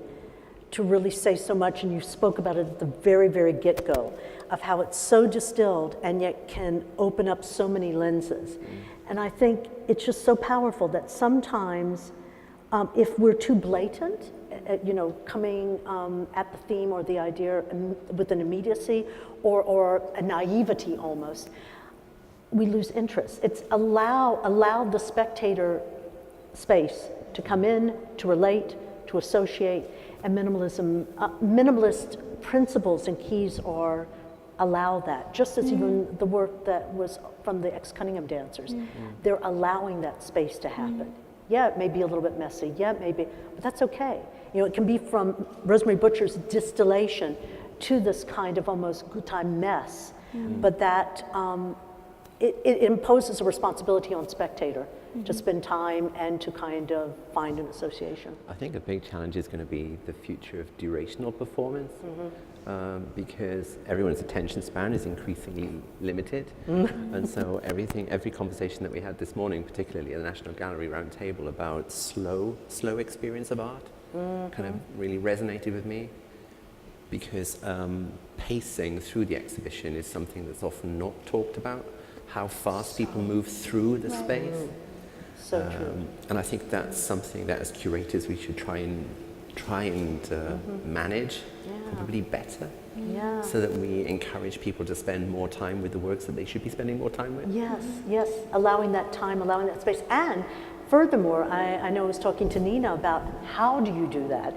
to really say so much, and you spoke about it at the very, very get-go, of how it's so distilled and yet can open up so many lenses. And I think it's just so powerful that sometimes if we're too blatant, coming at the theme or the idea with an immediacy or a naivety almost, we lose interest. It's allow the spectator space to come in, to relate, to associate, and minimalist principles and keys allow that, just as even the work that was from the ex-Cunningham dancers. They're allowing that space to happen. Yeah, it may be a little bit messy. Yeah, it may be, but that's okay. It can be from Rosemary Butcher's distillation to this kind of almost good time mess, but that it imposes a responsibility on spectator to spend time and to kind of find an association. I think a big challenge is going to be the future of durational performance, because everyone's attention span is increasingly limited, and so every conversation that we had this morning, particularly at the National Gallery round table about slow experience of art, kind of really resonated with me, because pacing through the exhibition is something that's often not talked about, how fast people move through the space. So true. And I think that's something that as curators we should try and manage probably better, so that we encourage people to spend more time with the works that they should be spending more time with. Yes, allowing that time, allowing that space. And furthermore, I know I was talking to Nina about how do you do that?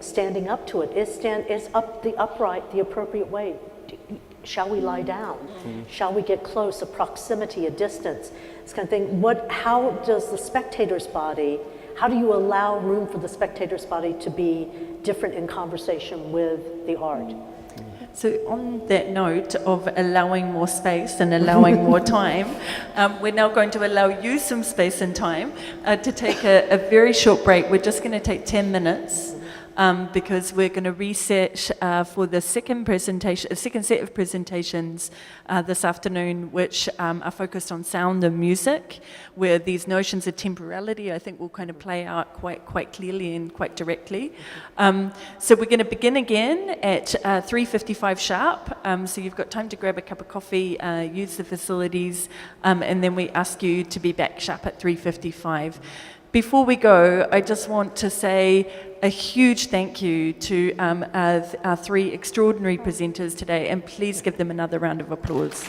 Standing up to it. Is up the upright the appropriate way? Shall we lie down? Shall we get close? A proximity, a distance, this kind of thing. How does the spectator's body, how do you allow room for the spectator's body to be different in conversation with the art? So on that note of allowing more space and allowing more time, we're now going to allow you some space and time to take a very short break. We're just going to take 10 minutes. because we're going to reset for the second set of presentations this afternoon, which are focused on sound and music, where these notions of temporality, I think, will kind of play out quite clearly and quite directly. So we're going to begin again at 3:55 sharp. So you've got time to grab a cup of coffee, use the facilities, and then we ask you to be back sharp at 3:55. Before we go, I just want to say a huge thank you to our three extraordinary presenters today, and please give them another round of applause.